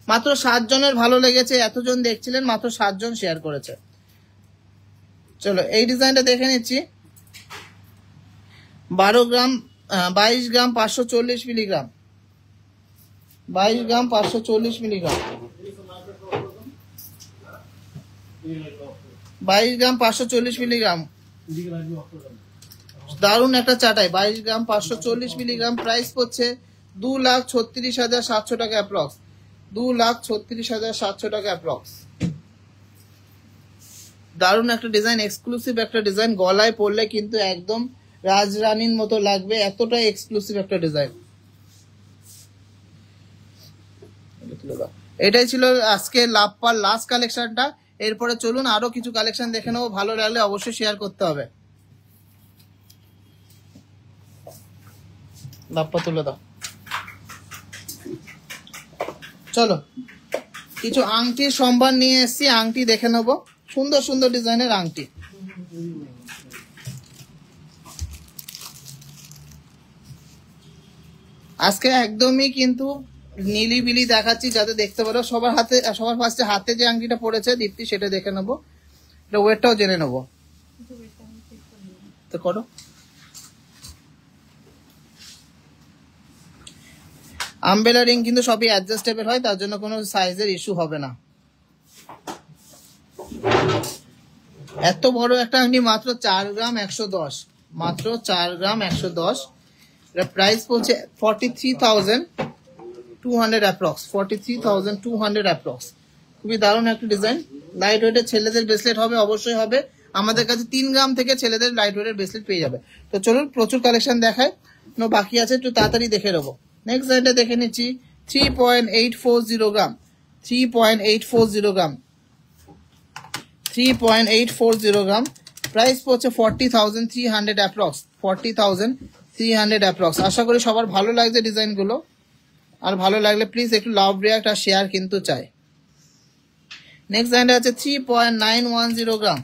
মাত্র 7 জনের ভালো লেগেছে, এতজন দেখছিলেন, মাত্র 7 জন শেয়ার করেছে। চলো এই ডিজাইনটা দেখে নিচ্ছি। 22 গ্রাম 540 মিলিগ্রাম, 22 গ্রাম 540 মিলিগ্রাম, 22 গ্রাম 540 মিলিগ্রাম, দারুণ একটা চাটাই। 22 গ্রাম 540 মিলিগ্রাম, প্রাইস পড়ছে 2,36,700 টাকা অ্যাপ্রক্স, 2,36,700 টাকা অ্যাপ্রক্স। দারুণ একটা ডিজাইন, এক্সক্লুসিভ একটা ডিজাইন, গলায় পড়লে কিন্তু একদম রাজরানীর মতো লাগবে, এতটাই এক্সক্লুসিভ একটা ডিজাইন। এটাই ছিল আজকে লাপ্পার লাস্ট কালেকশনটা। এরপরে চলুন আরো কিছু কালেকশন দেখে নেবো, ভালো লাগলে অবশ্যই শেয়ার করতে হবে। লাপ্পা তুলে দাও। চলো কিছু আংটির সম্ভার নিয়ে এসেছি, আংটি দেখে নেবো, সুন্দর সুন্দর ডিজাইনের আংটি। আজকে একদমই কিন্তু নীলিবিলি দেখাচ্ছি যাতে দেখতে পারো। সবার ফার্স্টে হাতে যে আংটিটা পড়েছে দীপ্তি সেটা দেখে নেবো, এটা ওয়েটটাও জেনে নেবো। তো করো। আমব্রেলা রিং কিন্তু সবই অ্যাডজাস্টেবল হয়, তার জন্য কোনো সাইজের ইস্যু হবে না। এত বড় একটা আংটি মাত্র 4 গ্রাম 110, মাত্র 4 গ্রাম 110। এটা প্রাইস বলছে 43,200 অ্যাপ্রক্স, 43,200 অ্যাপ্রক্স। খুবই দারুণ একটা ডিজাইন। লাইট ওয়েটের ছেলেদের ব্রেসলেট হবে, অবশ্যই হবে। আমাদের কাছে 3 গ্রাম থেকে ছেলেদের লাইট ওয়েটের ব্রেসলেট পেয়ে যাবে। তো চলুন প্রচুর কালেকশন দেখায়, বাকি আছে একটু তাড়াতাড়ি দেখে নেবো। নেক্সট সাইডে দেখে নিচ্ছি 3.840 গ্রাম, 3.840 গ্রাম, 3.840 গ্রাম। প্রাইস পড়ছে 40,300 অ্যাপ্রক্স, 40,300 অ্যাপ্রক্স। আশা করি সবার ভালো লাগছে ডিজাইনগুলো, আর ভালো লাগলে প্লিজ একটু লাভ রিয়াক্ট আর শেয়ার কিন্তু চাই। নেক্সট ডিজাইনটা আছে 3.910 গ্রাম,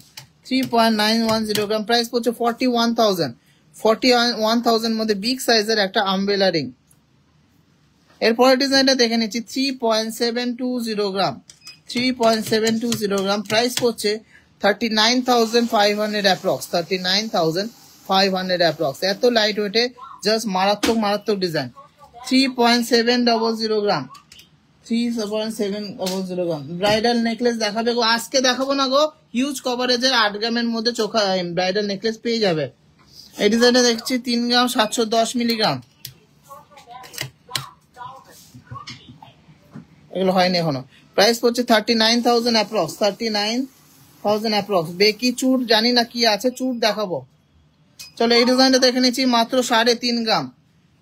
3.910 গ্রাম। প্রাইস পড়ছে 41,000, 41,000 মধ্যে বিগ সাইজের একটা আমব্রেলা রিং। এরপরের ডিজাইনটা দেখে নিচ্ছি 3.720 গ্রাম, 3.720 গ্রাম। প্রাইস পড়ছে 39,500 অ্যাপ্রক্স, 39,500 অ্যাপ্রক্স। এত লাইট ওয়েটে জাস্ট মারাত্মক ডিজাইন। 3.700 গ্রাম, 3.700 গ্রাম। ব্রাইডাল নেকলেস দেখাবে গো, আজকে দেখাবো না গো, হিউজ কভারেজের 8 গ্রামের মধ্যে চোখা ব্রাইডাল নেকলেস পেয়ে যাবে। এই ডিজাইনটা দেখছি 3 গ্রাম 710 মিলিগ্রাম। এগুলো হয়নি এখনো। প্রাইস পড়ছে 39,000 অ্যাপ্রক্স, 39,000 অ্যাপ্রক্স। বেকি চুর জানি না কি আছে, চুর দেখাবো। চলো এই ডিজাইনটা দেখে নিচ্ছি মাত্র 3.5 গ্রাম,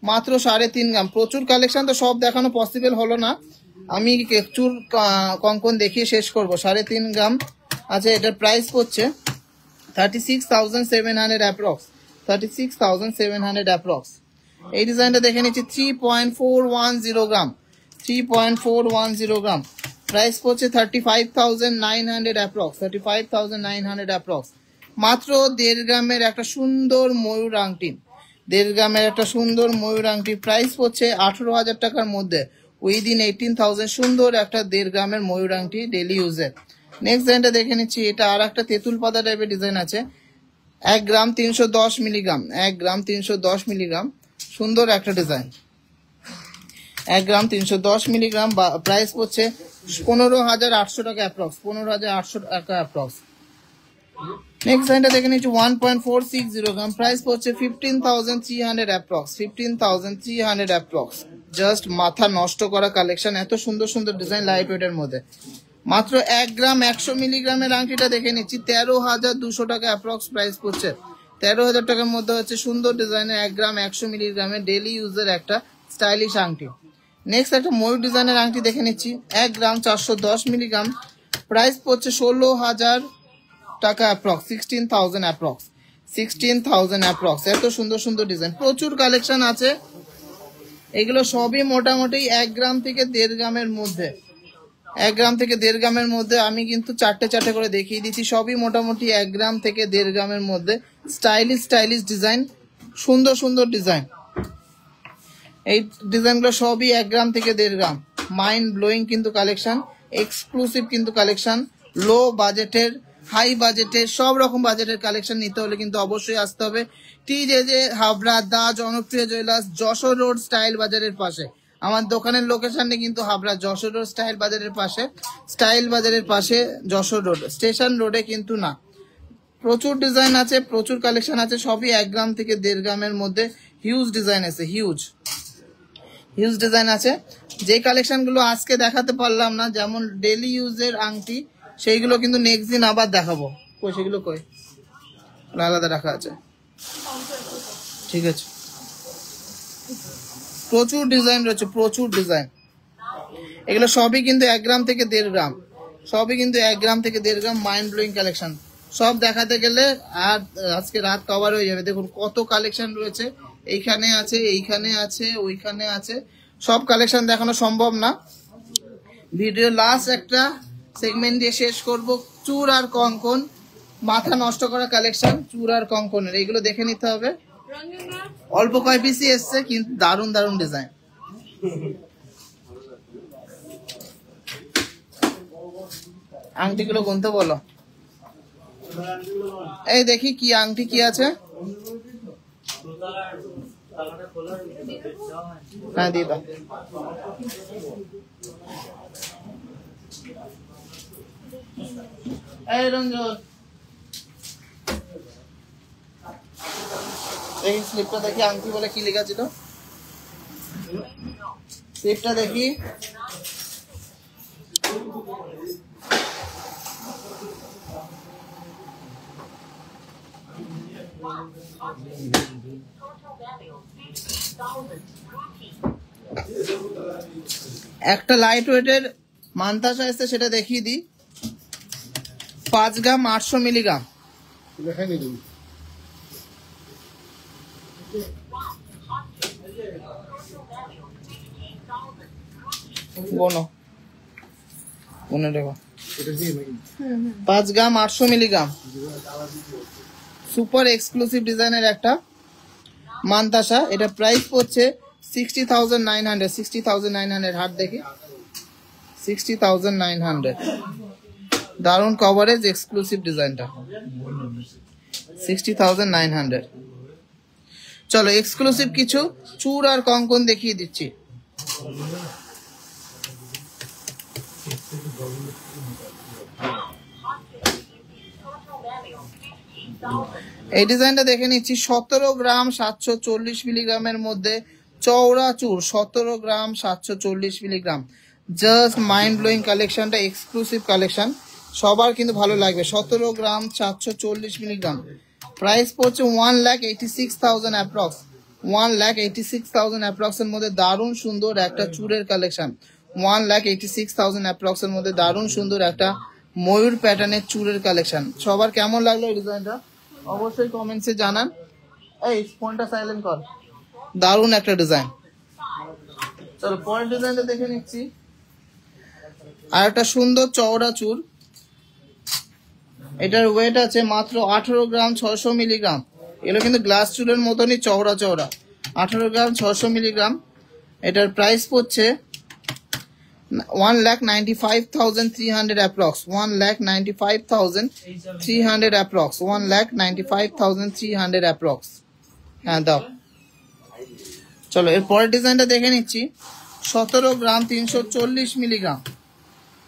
মাত্র 3.5 গ্রাম। প্রচুর কালেকশন, তো সব দেখানো পসিবল হলো না, আমি চুর কঙ্কন দেখিয়ে শেষ করব। 3.5 গ্রাম আছে। এটার প্রাইস পড়ছে 36,700 অ্যাপ্রক্স, 36,700 অ্যাপ্রক্স। এই ডিজাইনটা দেখে নিচ্ছি 3.410 গ্রাম, 3.410 গ্রাম। প্রাইস পড়ছে 35,900 অ্যাপ্রক্স, 35,900 অ্যাপ্রক্স। মাত্র 1.5 গ্রামের একটা সুন্দর ময়ূর আংটি, 1.5 গ্রামের একটা সুন্দর ময়ূর আংটি। প্রাইস পড়ছে 18,000 টাকার মধ্যে, উইদিন 18,000। সুন্দর একটা 1.5 গ্রামের ময়ূর আংটি ডেলি ইউজের। নেক্সট ডিজাইনটা দেখে নিচ্ছি, এটা আর একটা তেঁতুল পাতা টাইপের ডিজাইন আছে। 1 গ্রাম 310 মিলিগ্রাম, 1 গ্রাম 310 মিলিগ্রাম। সুন্দর একটা ডিজাইন, 1 গ্রাম 310 মিলিগ্রাম। প্রাইস পড়ছে 15,800 টাকা অ্যাপ্রক্স, 15,800 টাকা অ্যাপ্রক্স। নেক্সট ডিজাইনটা দেখে নিচ্ছি 1.460 গ্রাম। প্রাইস পড়ছে 15,300 অ্যাপ্রক্স, 15,300 অ্যাপ্রক্স। জাস্ট মাথা নষ্ট করা কালেকশন, এত সুন্দর সুন্দর ডিজাইন লাইট ওয়েটের মধ্যে। মাত্র 1 গ্রাম 100 মিলিগ্রামের আংটিটা দেখে নিচ্ছি 13,200 টাকা অ্যাপ্রক্স প্রাইস পড়ছে। 13,000 টাকার মধ্যে হচ্ছে সুন্দর ডিজাইনের 1 গ্রাম 100 মিলিগ্রামের ডেলি ইউজের একটা স্টাইলিশ আংটি। নেক্সট একটা ময়ূর ডিজাইনের আংটি দেখে নিচ্ছি 1 গ্রাম 410 মিলিগ্রাম। প্রাইস পড়ছে 16,000 টাকা অ্যাপ্রক্স, 16,000 অ্যাপ্রক্স, 16,000 অ্যাপ্রক্স। এত সুন্দর সুন্দর ডিজাইন, প্রচুর কালেকশন আছে। এগুলো সবই মোটামুটি 1 গ্রাম থেকে 1.5 গ্রামের মধ্যে, 1 গ্রাম থেকে 1.5 গ্রামের মধ্যে। আমি কিন্তু চারটে করে দেখিয়ে দিচ্ছি, সবই মোটামুটি 1 গ্রাম থেকে 1.5 গ্রামের মধ্যে। স্টাইলিশ ডিজাইন, সুন্দর সুন্দর ডিজাইন। এই ডিজাইনগুলো সবই 1 গ্রাম থেকে 1.5 গ্রাম। মাইন্ড ব্লোয়িং কিন্তু কালেকশন, এক্সক্লুসিভ কিন্তু কালেকশন। লো বাজেটের, হাই বাজেটের, সব রকম বাজেটের কালেকশন নিতে হলে কিন্তু অবশ্যই আসতে হবে TJJ হাবড়া, দা জনপ্রিয় জুয়েলার্স, যশোর রোড স্টাইল বাজারের পাশে। আমার দোকানের লোকেশনটা কিন্তু হাবড়া যশোর রোড স্টাইল বাজারের পাশে, স্টাইল বাজারের পাশে যশোর রোড, স্টেশন রোডে কিন্তু না। প্রচুর ডিজাইন আছে, প্রচুর কালেকশন আছে, সবই 1 গ্রাম থেকে 1.5 গ্রামের মধ্যে। হিউজ ডিজাইন আছে, হিউজ ডিজাইন আছে। যে কালেকশনগুলো আজকে দেখাতে পারলাম না, যেমন ডেলি ইউজের আংটি, সেইগুলো কিন্তু নেক্সট দিন আবার দেখাবো। কই সেগুলো, কই আলাদা রাখা আছে, ঠিক আছে। প্রচুর ডিজাইন রয়েছে, প্রচুর ডিজাইন। এগুলো সবই কিন্তু 1 গ্রাম থেকে 1.5 গ্রাম, সবই কিন্তু 1 গ্রাম থেকে 1.5 গ্রাম। মাইন্ড ব্লোয়িং কালেকশন, সব দেখাতে গেলে আর আজকে রাত কভার হয়ে যাবে। দেখুন কত কালেকশন রয়েছে, এইখানে আছে, এইখানে আছে, ওইখানে আছে। সব কালেকশন দেখানো সম্ভব না, ভিডিও লাস্ট একটা সেগমেন্ট দিয়ে শেষ করব, চূড় আর কঙ্কন, মাথা নষ্ট করা কালেকশন চূড় আর কঙ্কনের, এইগুলো দেখে নিতে হবে। অল্প কয় পিসই এসছে কিন্তু দারুণ দারুণ ডিজাইন। আংটিগুলো গুনতে বলো। এই দেখি কি আংটি কি আছে। হ্যাঁ দিয়ে দাও। এই রঞ্জন এই স্লিপটা দেখি, আংটি বলে কি লেখা ছিল, স্লিপটা দেখি। একটা লাইট ওয়েটের মান্তাসা এসছে, সেটা দেখিয়ে দিই। 5 গ্রাম 800 মিলিগ্রাম। বলো 5 গ্রাম 800 মিলিগ্রাম, সুপার এক্সক্লুসিভ ডিজাইনের একটা মান্তাসা। এটা প্রাইস পড়ছে 60,900। 60,900 হাত দেখি, 60,900। দারুণ কভারেজ এক্সক্লুসিভ ডিজাইনটা, 60,900। চলো এক্সক্লুসিভ কিছু চূড় আর কঙ্কন দেখিয়ে দিচ্ছি। এই ডিজাইনটা দেখে নিচ্ছি। 17 গ্রাম 740 মিলিগ্রামের মধ্যে চওড়া চূড়, 17 গ্রাম 740 মিলিগ্রাম। জাস্ট মাইন্ড ব্লোয়িং কালেকশনটা, এক্সক্লুসিভ কালেকশন, সবার কিন্তু ভালো লাগবে। 17 গ্রাম 740 মিলিগ্রাম, প্রাইস পড়ছে 1,86,000 অ্যাপ্রক্স। 1,86,000 অ্যাপ্রক্স এর মধ্যে দারুণ সুন্দর একটা চূড়ের কালেকশন। 1,86,000 অ্যাপ্রক্স এর মধ্যে দারুণ সুন্দর একটা ময়ূর প্যাটার্নের চূড়ের কালেকশন। সবার কেমন লাগলো এই ডিজাইনটা অবশ্যই কমেন্টসে জানান। এই ফোনটা সাইলেন্ট কর, দারুণ একটা ডিজাইন। চলো পরের ডিজাইনটা দেখে নিচ্ছি। আর একটা সুন্দর চওড়া চূড়, এটার ওয়েট আছে মাত্র 18 গ্রাম 600 মিলিগ্রাম। এগুলো কিন্তু গ্লাস চূড়ের মতনই চওড়া চওড়া। 18 গ্রাম 600 মিলিগ্রাম। এটার প্রাইস পড়ছে 1,95,300 অ্যাপ্রক্স। 1,95,300 অ্যাপ্রক্স। 1,95,300 অ্যাপ্রক্স। হ্যাঁ দাও। চলো এর পরের ডিজাইনটা দেখে নিচ্ছি। 17 গ্রাম 340 মিলিগ্রাম।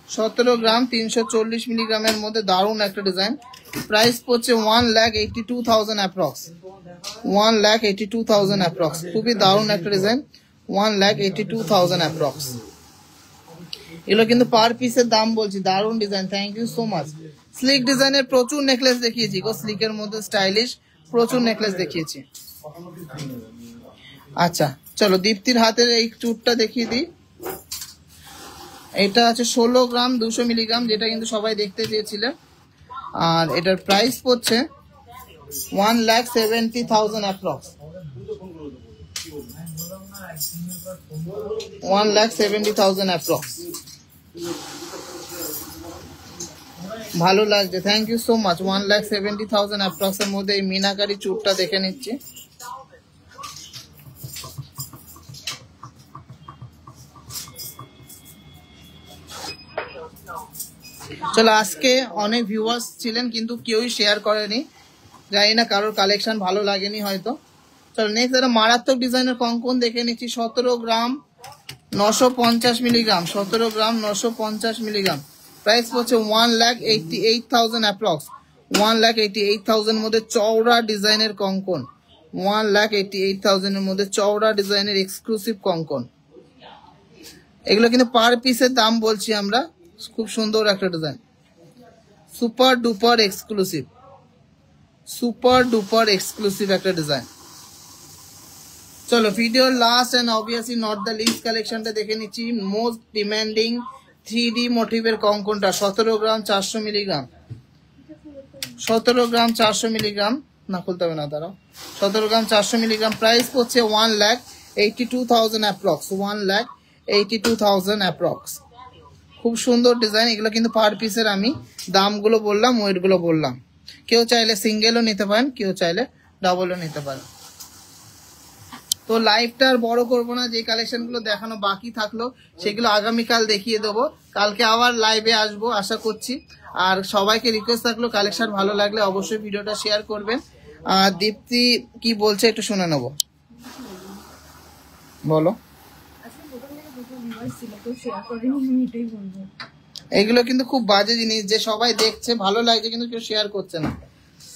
17 গ্রাম 340 মিলিগ্রামের মধ্যে দারুণ একটা ডিজাইন। প্রাইস পড়ছে 1,82,000 অ্যাপ্রক্স। 1,82,000 অ্যাপ্রক্স। খুবই দারুণ একটা ডিজাইন। 1,82,000 অ্যাপ্রক্স। এগুলো কিন্তু পার পিসের দাম বলছি। দারুণ design, thank you so much. Sleek ডিজাইনের প্রচুর নেকলেস দেখিয়েছি গো, স্লিকের মধ্যে স্টাইলিশ প্রচুর নেকলেস দেখিয়েছি। আচ্ছা চলো দীপ্তির হাতের এই চূড়টা দেখিয়ে দিই। এটা আছে 16 গ্রাম 200 মিলিগ্রাম, যেটা কিন্তু সবাই দেখতে চেয়েছিলেন। আর এটার প্রাইস পড়ছে 1,70,000 অ্যাপ্রক্স। 1,70,000 অ্যাপ্রক্স। ভালো লাগছে, thank you so much. 1,70,000 approx এর মধ্যে এই মিনাকারি চূড়টা দেখে নিচ্ছি। চলো আজকে অনেক ভিউয়ার্স ছিলেন কিন্তু কেউই শেয়ার করেনি, জানি না কারোর কালেকশন ভালো লাগেনি হয়তো। চলো নেক্সট একটা মারাত্মক ডিজাইনের কঙ্কন দেখে নিচ্ছি। 17 গ্রাম 950 মিলিগ্রাম। 17 গ্রাম 950 মিলিগ্রাম। প্রাইস পড়ছে 1,88,000 অ্যাপ্রক্স। 1,88,000 এর মধ্যে চওড়া ডিজাইনের কঙ্কন। 1,88,000 এর মধ্যে চওড়া ডিজাইনের এক্সক্লুসিভ কঙ্কন। এগুলো কিন্তু পার পিসের দাম বলছি আমরা। খুব সুন্দর একটা design, super duper exclusive, super duper exclusive একটা ডিজাইন। চলো video last and obviously not the least কালেকশনটা দেখে নিচ্ছি। মোস্ট ডিমান্ডিং 3D মোটিভের কঙ্কনটা 17 গ্রাম 400 মিলিগ্রাম। 17 গ্রাম 400 মিলিগ্রাম, না খুলতে হবে না দাঁড়াও। 17 গ্রাম 400 মিলিগ্রাম। প্রাইস পড়ছে 1,82,000 অ্যাপ্রক্স। 1,82,000 অ্যাপ্রক্স। খুব সুন্দর ডিজাইন। এগুলো কিন্তু পার পিসের আমি দামগুলো বললাম, ওয়েট গুলো বললাম। কেউ চাইলে সিঙ্গেলও নিতে পারেন, কেউ চাইলে ডাবলও নিতে পারেন। তো লাইভটা আর বড় করবো না, যে কালেকশন গুলো দেখানো বাকি থাকলো সেগুলো আগামীকাল দেখিয়ে দেবো। কালকে আবার লাইভে আসবো আশা করছি। আর সবাইকে রিকোয়েস্ট থাকলো কালেকশন ভালো লাগলে অবশ্যই ভিডিওটা শেয়ার করবেন। আর দীপ্তি কি বলছে একটু শুনে নেবো, বলো। এগুলো কিন্তু খুব বাজে জিনিস, যে সবাই দেখছে ভালো লাগছে কিন্তু কেউ শেয়ার করছে না।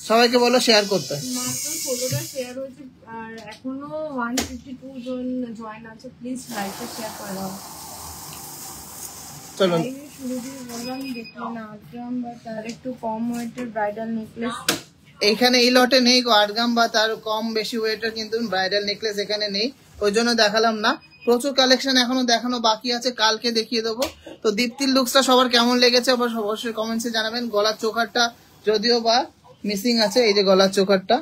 সবাইকে বলো শেয়ার করতে। মাত্র 16টা শেয়ার হয়েছে আর এখনো 152 জন জয়েন আছে। প্লিজ লাইকটা শেয়ার করে দাও। চলো শুরুতেই বললাম দেখলেন 8 গ্রাম বা তার একটু কম ওয়েটের ব্রাইডাল নেকলেস এইখানে এই লটে নেই গো। 8 গ্রাম বা তার কম বেশি ওয়েটের কিন্তু ব্রাইডাল নেকলেস এখানে নেই, ওই জন্য দেখালাম না। প্রচুর কালেকশন এখনো দেখানো বাকি আছে, কালকে দেখিয়ে দেবো। তো দীপ্তির লুকসটা সবার কেমন লেগেছে অবশ্যই কমেন্টসে জানাবেন। গলার চোকারটা যদিও বা মিসিং আছে, এই যে গলার চোকারটা,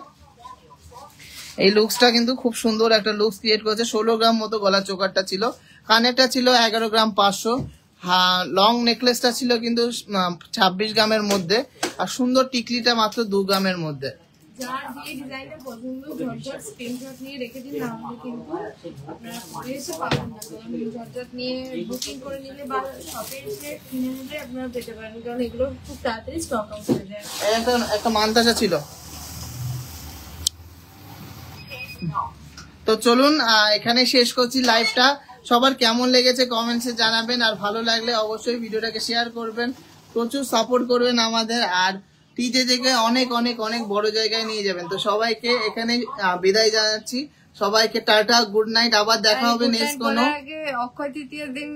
এই লুকসটা কিন্তু খুব সুন্দর একটা লুকস ক্রিয়েট করেছে। 16 গ্রাম মতো গলার চোকারটা ছিল, কানেরটা ছিল 11 গ্রাম 500, হ্যাঁ লং নেকলেসটা ছিল কিন্তু 26 গ্রামের মধ্যে, আর সুন্দর টিকলিটা মাত্র 2 গ্রামের মধ্যে। যার যে ডিজাইনটা পছন্দ ঝটঝট স্ক্রিনশট নিয়ে রেখে দিন, না হলে কিন্তু আপনারা পরে এসে পাবেন না। কারণ ঝটঝট নিয়ে বুকিং করে নিলে বা শপে এসে কিনে নিলে আপনারা পেতে পারেন, কারণ এগুলো খুব তাড়াতাড়ি স্টক আউট হয়ে যায়। একটা মানতাসা ছিল। তো চলুন এখানে শেষ করছি লাইভটা। সবার কেমন লেগেছে কমেন্টসে জানাবেন, আর ভালো লাগলে অবশ্যই ভিডিওটাকে শেয়ার করবেন, প্রচুর সাপোর্ট করবেন আমাদের। আর টিজে থেকে অনেক অনেক অনেক বড় জায়গায় নিয়ে যাবেন। তো সবাইকে এখানে বিদায় জানাচ্ছি, সবাইকে টাটা, গুড নাইট, আবার দেখা হবে নেক্সট কোনো। অক্ষয় তৃতীয়ার দিন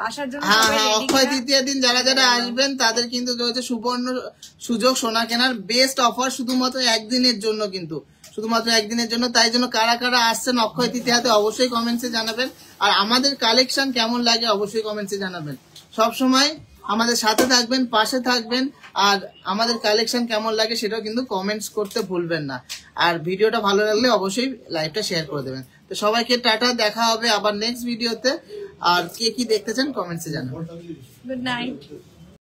আসার জন্য হ্যাঁ হ্যাঁ, অক্ষয় তৃতীয়ার দিন যারা যারা আসবেন তাদের কিন্তু রয়েছে সুবর্ণ সুযোগ সোনা কেনার বেস্ট অফার, শুধুমাত্র একদিনের জন্য, কিন্তু শুধুমাত্র একদিনের জন্য। তাই জন্য কারা কারা আসছেন অক্ষয় তৃতীয়াতে অবশ্যই কমেন্টসে জানাবেন। আর আমাদের কালেকশন কেমন লাগে অবশ্যই কমেন্টসে জানাবেন। সবসময় আমাদের সাথে থাকবেন, পাশে থাকবেন, আর আমাদের কালেকশন কেমন লাগে সেটাও কিন্তু কমেন্টস করতে ভুলবেন না। আর ভিডিওটা ভালো লাগলে অবশ্যই লাইভটা শেয়ার করে দেবেন। তো সবাইকে টাটা, দেখা হবে আবার নেক্সট ভিডিওতে। আর কে কি দেখতে চান কমেন্টসে জানাবেন। Good night.